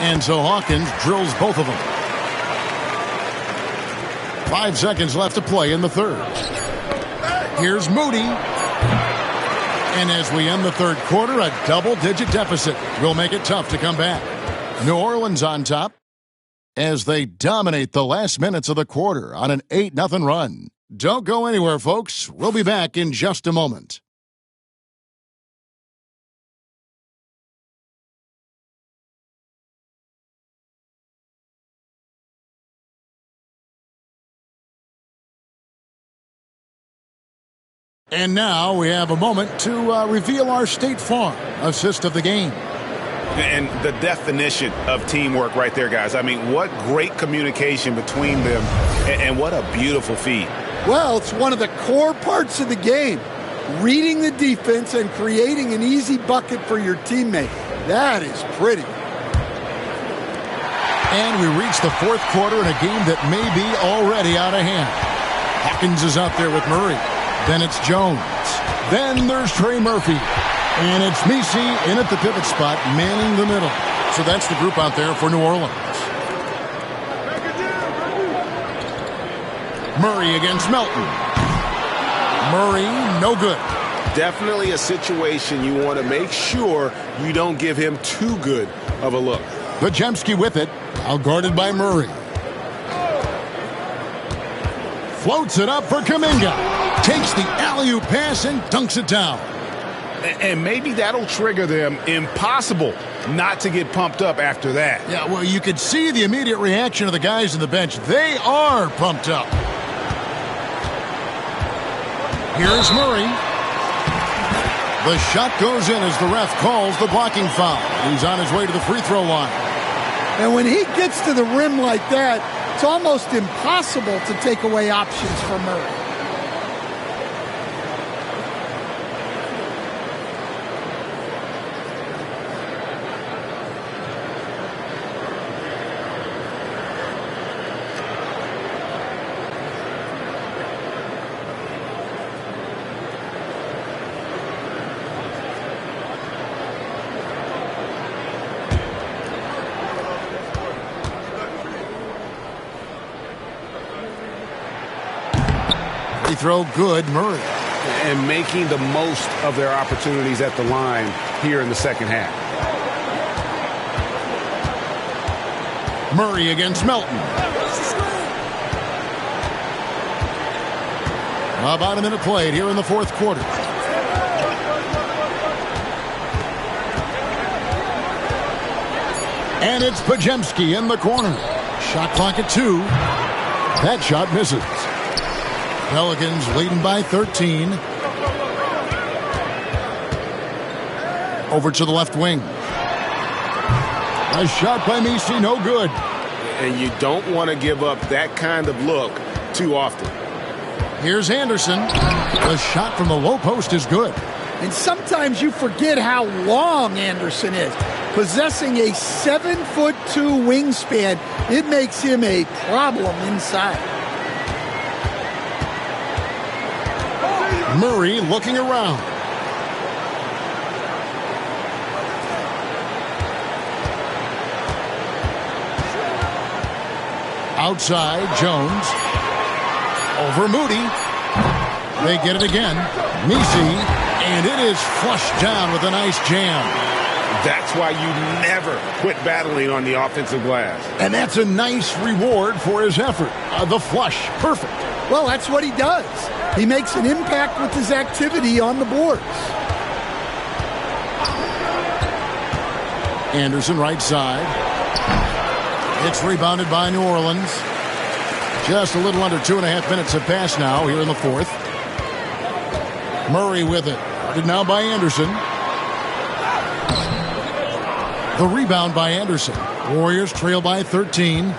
And so Hawkins drills both of them. 5 seconds left to play in the third. Here's Moody. And as we end the third quarter, a double-digit deficit will make it tough to come back. New Orleans on top as they dominate the last minutes of the quarter on an 8-0 run. Don't go anywhere, folks. We'll be back in just a moment. And now we have a moment to reveal our State Farm assist of the game. And the definition of teamwork right there, guys. I mean, what great communication between them, and what a beautiful feed. Well, it's one of the core parts of the game. Reading the defense and creating an easy bucket for your teammate. That is pretty. And we reach the fourth quarter in a game that may be already out of hand. Hawkins is out there with Murray. Then it's Jones. Then there's Trey Murphy. And it's Messi in at the pivot spot, manning the middle. So that's the group out there for New Orleans. Murray against Melton. Murray, no good. Definitely a situation you want to make sure you don't give him too good of a look. Bajemski with it, outguarded by Murray. Floats it up for Kuminga. Takes the alley-oop pass and dunks it down. And maybe that'll trigger them. Impossible not to get pumped up after that. Yeah, well, you could see the immediate reaction of the guys on the bench. They are pumped up. Here's Murray. The shot goes in as the ref calls the blocking foul. He's on his way to the free throw line. And when he gets to the rim like that, it's almost impossible to take away options from Murray. Free throw good, Murray. And making the most of their opportunities at the line here in the second half. Murray against Melton. About a minute played here in the fourth quarter. And it's Pajemski in the corner. Shot clock at 2. That shot misses. Pelicans leading by 13. Over to the left wing. A shot by Misi, no good. And you don't want to give up that kind of look too often. Here's Anderson. The shot from the low post is good. And sometimes you forget how long Anderson is. Possessing a 7'2" wingspan, it makes him a problem inside. Murray looking around. Outside, Jones. Over Moody. They get it again. Misi, and it is flushed down with a nice jam. That's why you never quit battling on the offensive glass. And that's a nice reward for his effort. The flush, perfect. Well, that's what he does. He makes an impact with his activity on the boards. Anderson right side. It's rebounded by New Orleans. Just a little under 2.5 minutes have passed now here in the fourth. Murray with it. Guarded now by Anderson. The rebound by Anderson. Warriors trail by 13.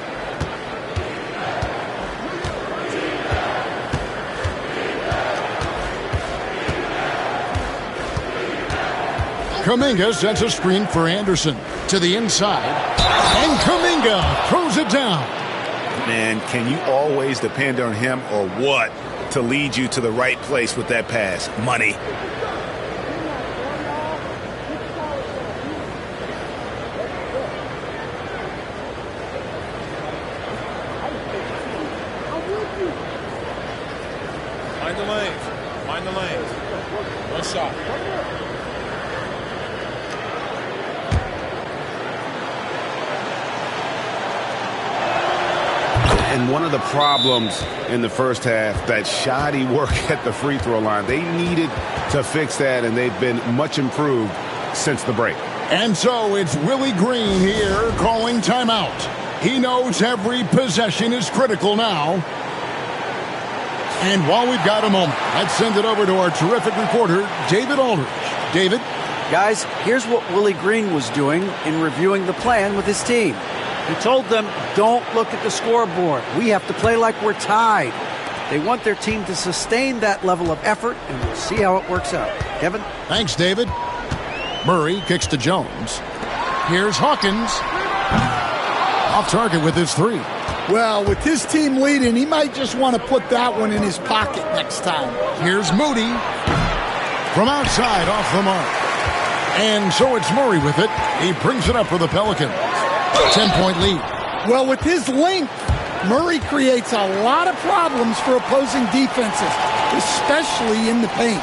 Kuminga sets a screen for Anderson to the inside. And Kuminga throws it down. Man, can you always depend on him or what to lead you to the right place with that pass? Money. Mind the lanes. Mind the lanes. One shot. And one of the problems in the first half, that shoddy work at the free throw line. They needed to fix that, and they've been much improved since the break. And so it's Willie Green here calling timeout. He knows every possession is critical now. And while we've got a moment, let's send it over to our terrific reporter, David Aldridge. David? Guys, here's what Willie Green was doing in reviewing the plan with his team. He told them, don't look at the scoreboard. We have to play like we're tied. They want their team to sustain that level of effort, and we'll see how it works out. Kevin? Thanks, David. Murray kicks to Jones. Here's Hawkins. Off target with his three. Well, with his team leading, he might just want to put that one in his pocket next time. Here's Moody. From outside, off the mark. And so it's Murray with it. He brings it up for the Pelicans. 10-point lead. Well, with his length, Murray creates a lot of problems for opposing defenses, especially in the paint.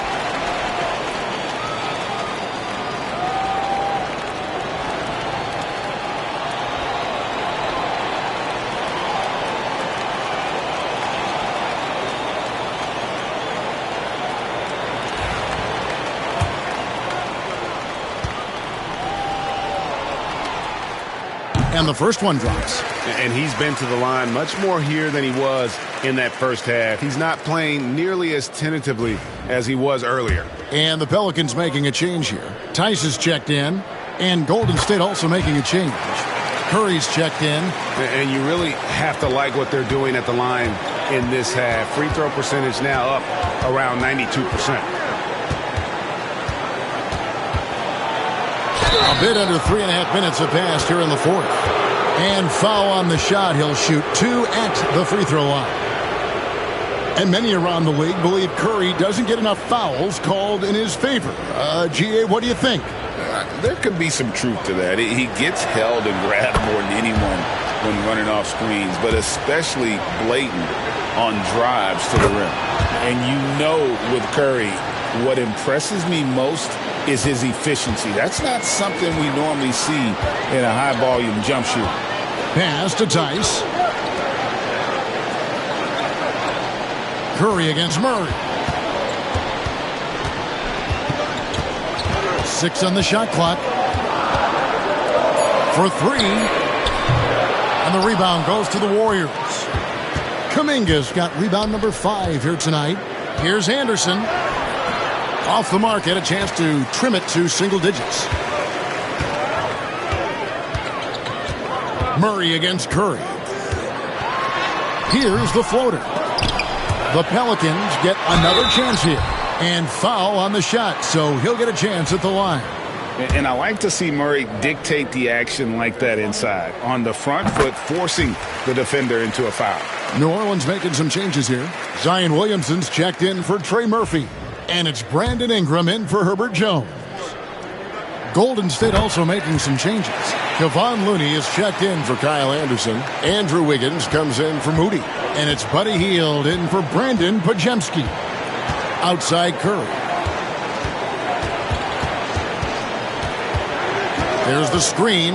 And the first one drops. And he's been to the line much more here than he was in that first half. He's not playing nearly as tentatively as he was earlier. And the Pelicans making a change here. Tice is checked in, and Golden State also making a change. Curry's checked in. And you really have to like what they're doing at the line in this half. Free throw percentage now up around 92%. A bit under 3.5 minutes have passed here in the fourth. And foul on the shot. He'll shoot 2 at the free throw line. And many around the league believe Curry doesn't get enough fouls called in his favor. G.A., what do you think? There could be some truth to that. He gets held and grabbed more than anyone when running off screens, but especially blatant on drives to the rim. And you know with Curry, what impresses me most is his efficiency. That's not something we normally see in a high-volume jump shoot. Pass to Tice. Curry against Murray. 6 on the shot clock. For 3. And the rebound goes to the Warriors. Kuminga's got rebound number 5 here tonight. Here's Anderson. Off the mark, had a chance to trim it to single digits. Murray against Curry. Here's the floater. The Pelicans get another chance here. And foul on the shot, so he'll get a chance at the line. And I like to see Murray dictate the action like that inside. On the front foot, forcing the defender into a foul. New Orleans making some changes here. Zion Williamson's checked in for Trey Murphy. And it's Brandon Ingram in for Herbert Jones. Golden State also making some changes. Kevon Looney is checked in for Kyle Anderson. Andrew Wiggins comes in for Moody. And it's Buddy Hield in for Brandon Pajemski. Outside Curry. There's the screen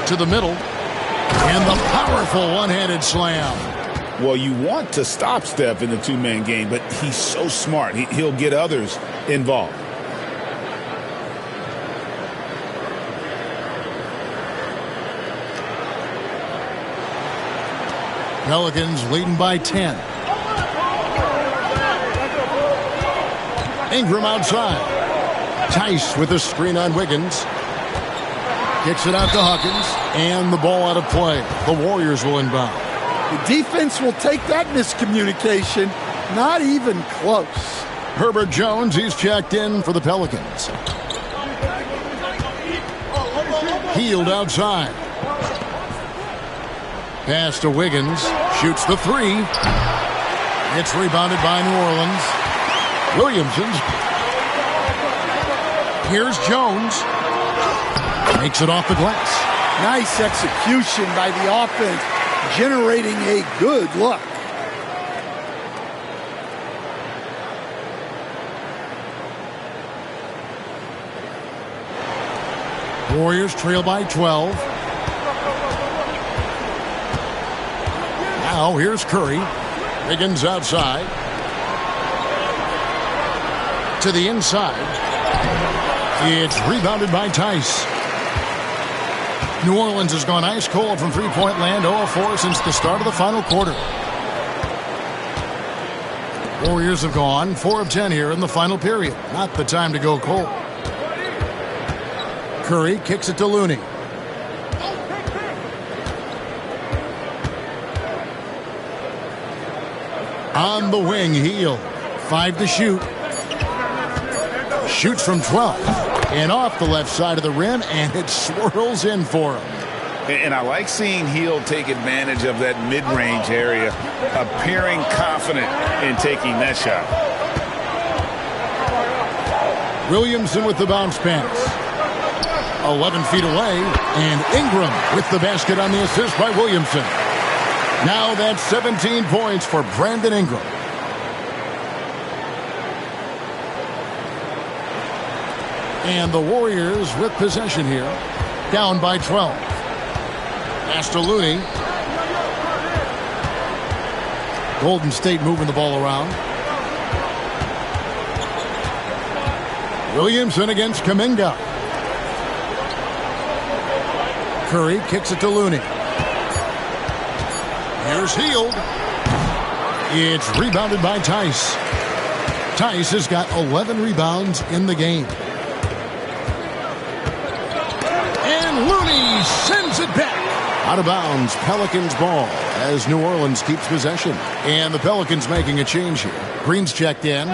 to the middle. And the powerful one-handed slam. Well, you want to stop Steph in the two-man game, but he's so smart. He'll get others involved. Pelicans leading by 10. Ingram outside. Tice with a screen on Wiggins. Kicks it out to Hawkins. And the ball out of play. The Warriors will inbound. The defense will take that miscommunication. Not even close. Herbert Jones, he's checked in for the Pelicans. Hield outside. Pass to Wiggins. Shoots the 3. It's rebounded by New Orleans. Williamson. Here's Jones. Makes it off the glass. Nice execution by the offense, generating a good look. Warriors trail by 12. Now here's Curry. Wiggins outside. To the inside. It's rebounded by Tice. New Orleans has gone ice cold from three-point land, 0-4 since the start of the final quarter. Warriors have gone 4 of 10 here in the final period. Not the time to go cold. Curry kicks it to Looney. On the wing, Hield. 5 to shoot. Shoots from 12. And off the left side of the rim, and it swirls in for him. And I like seeing Hield take advantage of that mid-range area, appearing confident in taking that shot. Williamson with the bounce pass. 11 feet away, and Ingram with the basket on the assist by Williamson. Now that's 17 points for Brandon Ingram. And the Warriors with possession here, down by 12. Pass to Looney. Golden State moving the ball around. Williamson against Kuminga. Curry kicks it to Looney. Here's Hield. It's rebounded by Tice. Tice has got 11 rebounds in the game. And Looney sends it back. Out of bounds, Pelicans ball as New Orleans keeps possession. And the Pelicans making a change here. Green's checked in.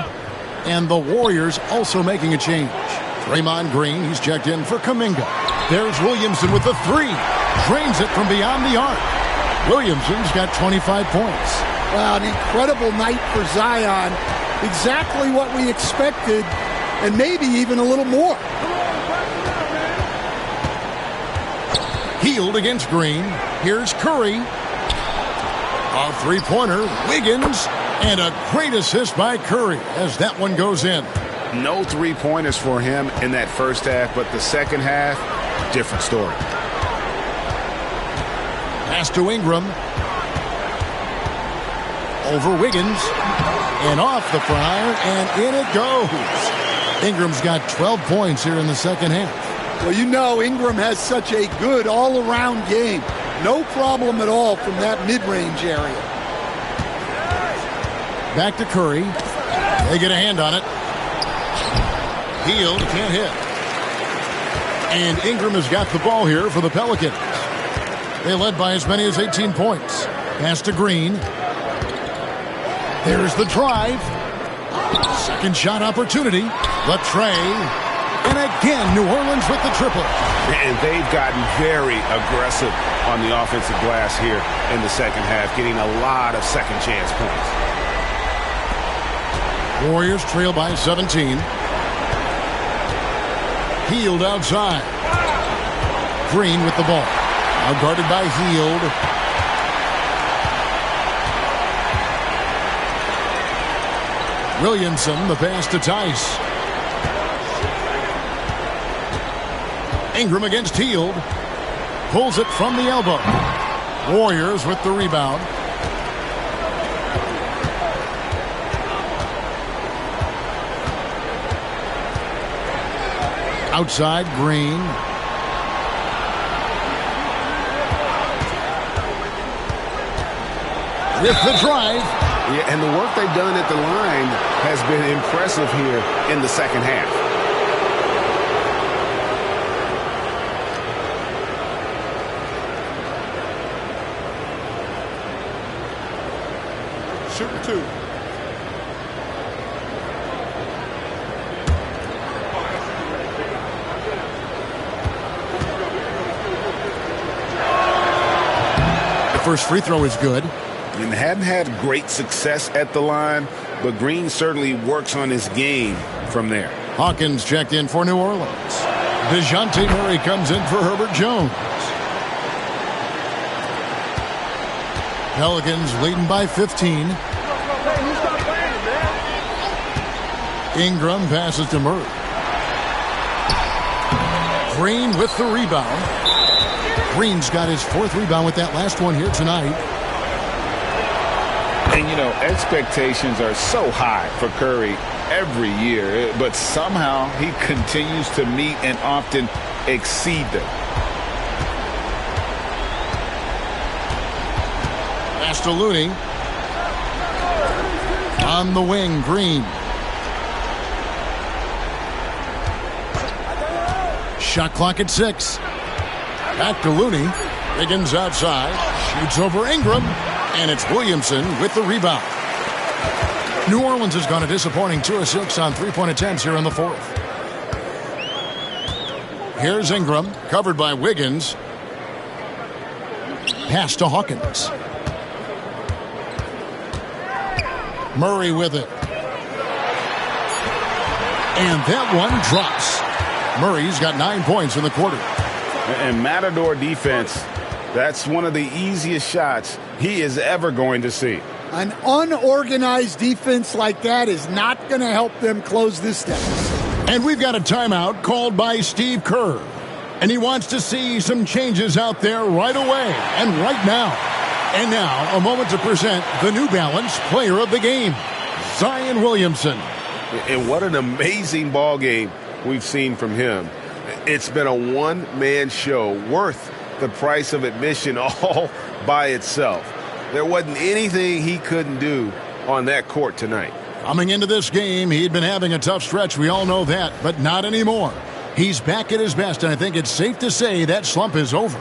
And the Warriors also making a change. Draymond Green, he's checked in for Kuminga. There's Williamson with the 3. Drains it from beyond the arc. Williamson's got 25 points. Wow, an incredible night for Zion. Exactly what we expected, and maybe even a little more. Hield against Green. Here's Curry. A three-pointer. Wiggins. And a great assist by Curry as that one goes in. No three-pointers for him in that first half, but the second half, different story. Pass to Ingram. Over Wiggins. And off the fryer, and in it goes. Ingram's got 12 points here in the second half. Well, you know Ingram has such a good all-around game. No problem at all from that mid-range area. Back to Curry. They get a hand on it. Hield can't hit. And Ingram has got the ball here for the Pelicans. They led by as many as 18 points. Pass to Green. There's the drive. Second shot opportunity. The tray. And again, New Orleans with the triple. And they've gotten very aggressive on the offensive glass here in the second half, getting a lot of second chance points. Warriors trail by 17. Hield outside. Green with the ball. Now guarded by Hield. Williamson, the pass to Tice. Ingram against Hield. Pulls it from the elbow. Warriors with the rebound. Outside, Green. With the drive. Yeah, and the work they've done at the line has been impressive here in the second half. Shooting two. First free throw is good. And hadn't had great success at the line, but Green certainly works on his game from there. Hawkins checked in for New Orleans. DeJounte Murray comes in for Herbert Jones. Pelicans leading by 15. Ingram passes to Murray. Green with the rebound. Green's got his fourth rebound with that last one here tonight. And, you know, expectations are so high for Curry every year, but somehow he continues to meet and often exceed them. Pass to Looney. On the wing, Green. Shot clock at 6. Back to Looney. Wiggins outside. Shoots over Ingram. And it's Williamson with the rebound. New Orleans has gone a disappointing 2 of 6 on three-point attempts here in the fourth. Here's Ingram, covered by Wiggins. Pass to Hawkins. Murray with it. And that one drops. Murray's got 9 points in the quarter. And Matador defense, that's one of the easiest shots he is ever going to see. An unorganized defense like that is not going to help them close this deficit. And we've got a timeout called by Steve Kerr. And he wants to see some changes out there right away and right now. And now, a moment to present the New Balance Player of the Game, Zion Williamson. And what an amazing ball game we've seen from him. It's been a one-man show worth the price of admission all by itself. There wasn't anything he couldn't do on that court tonight. Coming into this game, he'd been having a tough stretch. We all know that, but not anymore. He's back at his best, and I think it's safe to say that slump is over.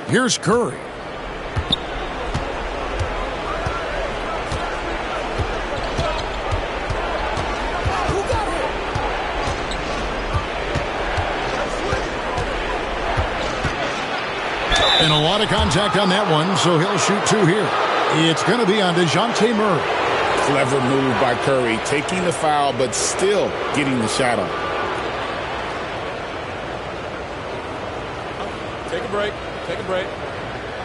Here's Curry. And a lot of contact on that one, so he'll shoot 2 here. It's going to be on DeJounte Murray. Clever move by Curry, taking the foul, but still getting the shot on. a break. Take a break.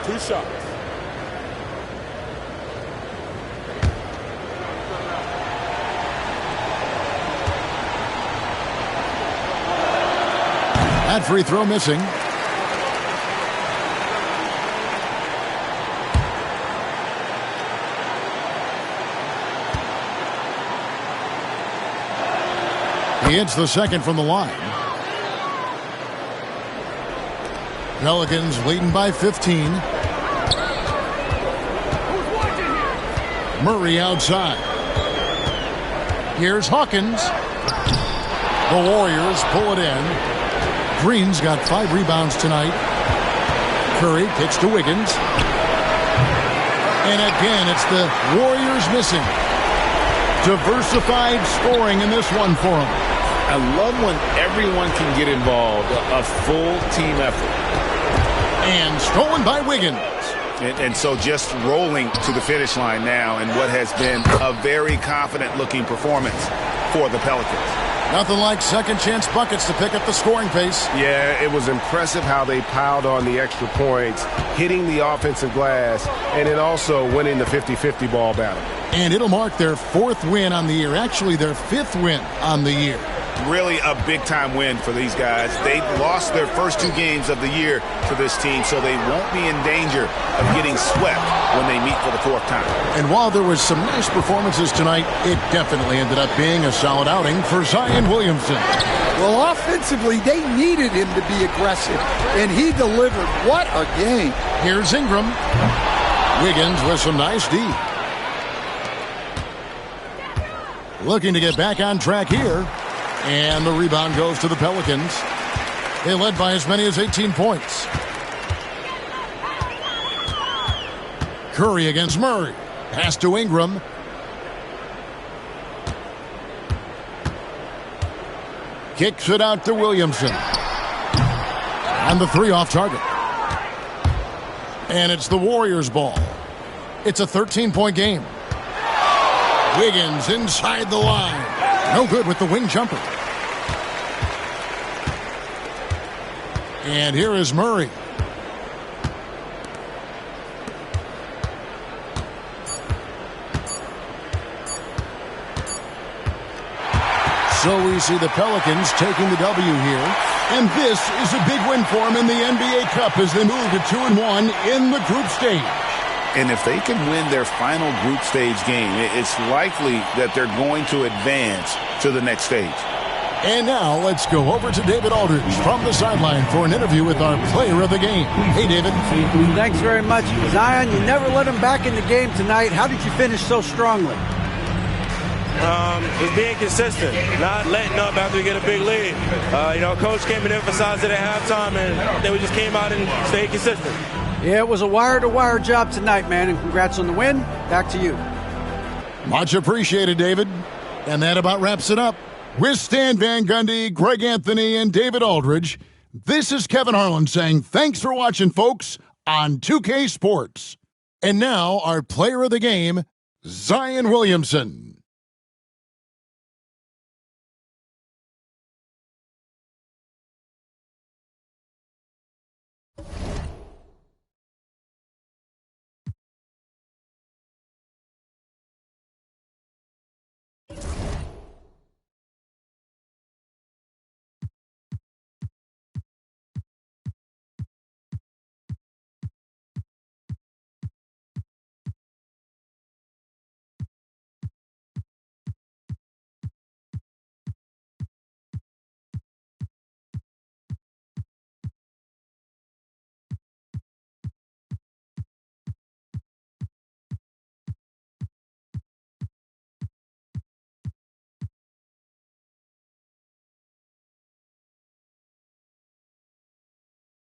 2 shots. That free throw missing. He hits the second from the line. Pelicans leading by 15. Murray outside. Here's Hawkins. The Warriors pull it in. Green's got 5 rebounds tonight. Curry kicks to Wiggins. And again, it's the Warriors missing. Diversified scoring in this one for them. I love when everyone can get involved, a full team effort. And stolen by Wiggins. And so just rolling to the finish line now in what has been a very confident-looking performance for the Pelicans. Nothing like second chance buckets to pick up the scoring pace. Yeah, it was impressive how they piled on the extra points, hitting the offensive glass, and then also winning the 50-50 ball battle. And it'll mark their 4th win on the year. Actually, their 5th win on the year. Really a big-time win for these guys. They lost their first 2 games of the year to this team, so they won't be in danger of getting swept when they meet for the 4th time. And while there was some nice performances tonight, it definitely ended up being a solid outing for Zion Williamson. Well, offensively, they needed him to be aggressive, and he delivered. What a game. Here's Ingram. Wiggins with some nice D. Looking to get back on track here. And the rebound goes to the Pelicans. They led by as many as 18 points. Curry against Murray. Pass to Ingram. Kicks it out to Williamson. And the 3 off target. And it's the Warriors' ball. It's a 13-point game. Wiggins inside the line. No good with the wing jumper. And here is Murray. So we see the Pelicans taking the W here. And this is a big win for them in the NBA Cup as they move to 2-1 in the group stage. And if they can win their final group stage game, it's likely that they're going to advance to the next stage. And now let's go over to David Aldridge from the sideline for an interview with our player of the game. Hey, David. Thanks very much. Zion, you never let him back in the game tonight. How did you finish so strongly? Just being consistent, not letting up after we get a big lead. Coach came and emphasized it at halftime, and then we just came out and stayed consistent. Yeah, it was a wire-to-wire job tonight, man, and congrats on the win. Back to you. Much appreciated, David. And that about wraps it up. With Stan Van Gundy, Greg Anthony, and David Aldridge, this is Kevin Harlan saying thanks for watching, folks, on 2K Sports. And now, our player of the game, Zion Williamson.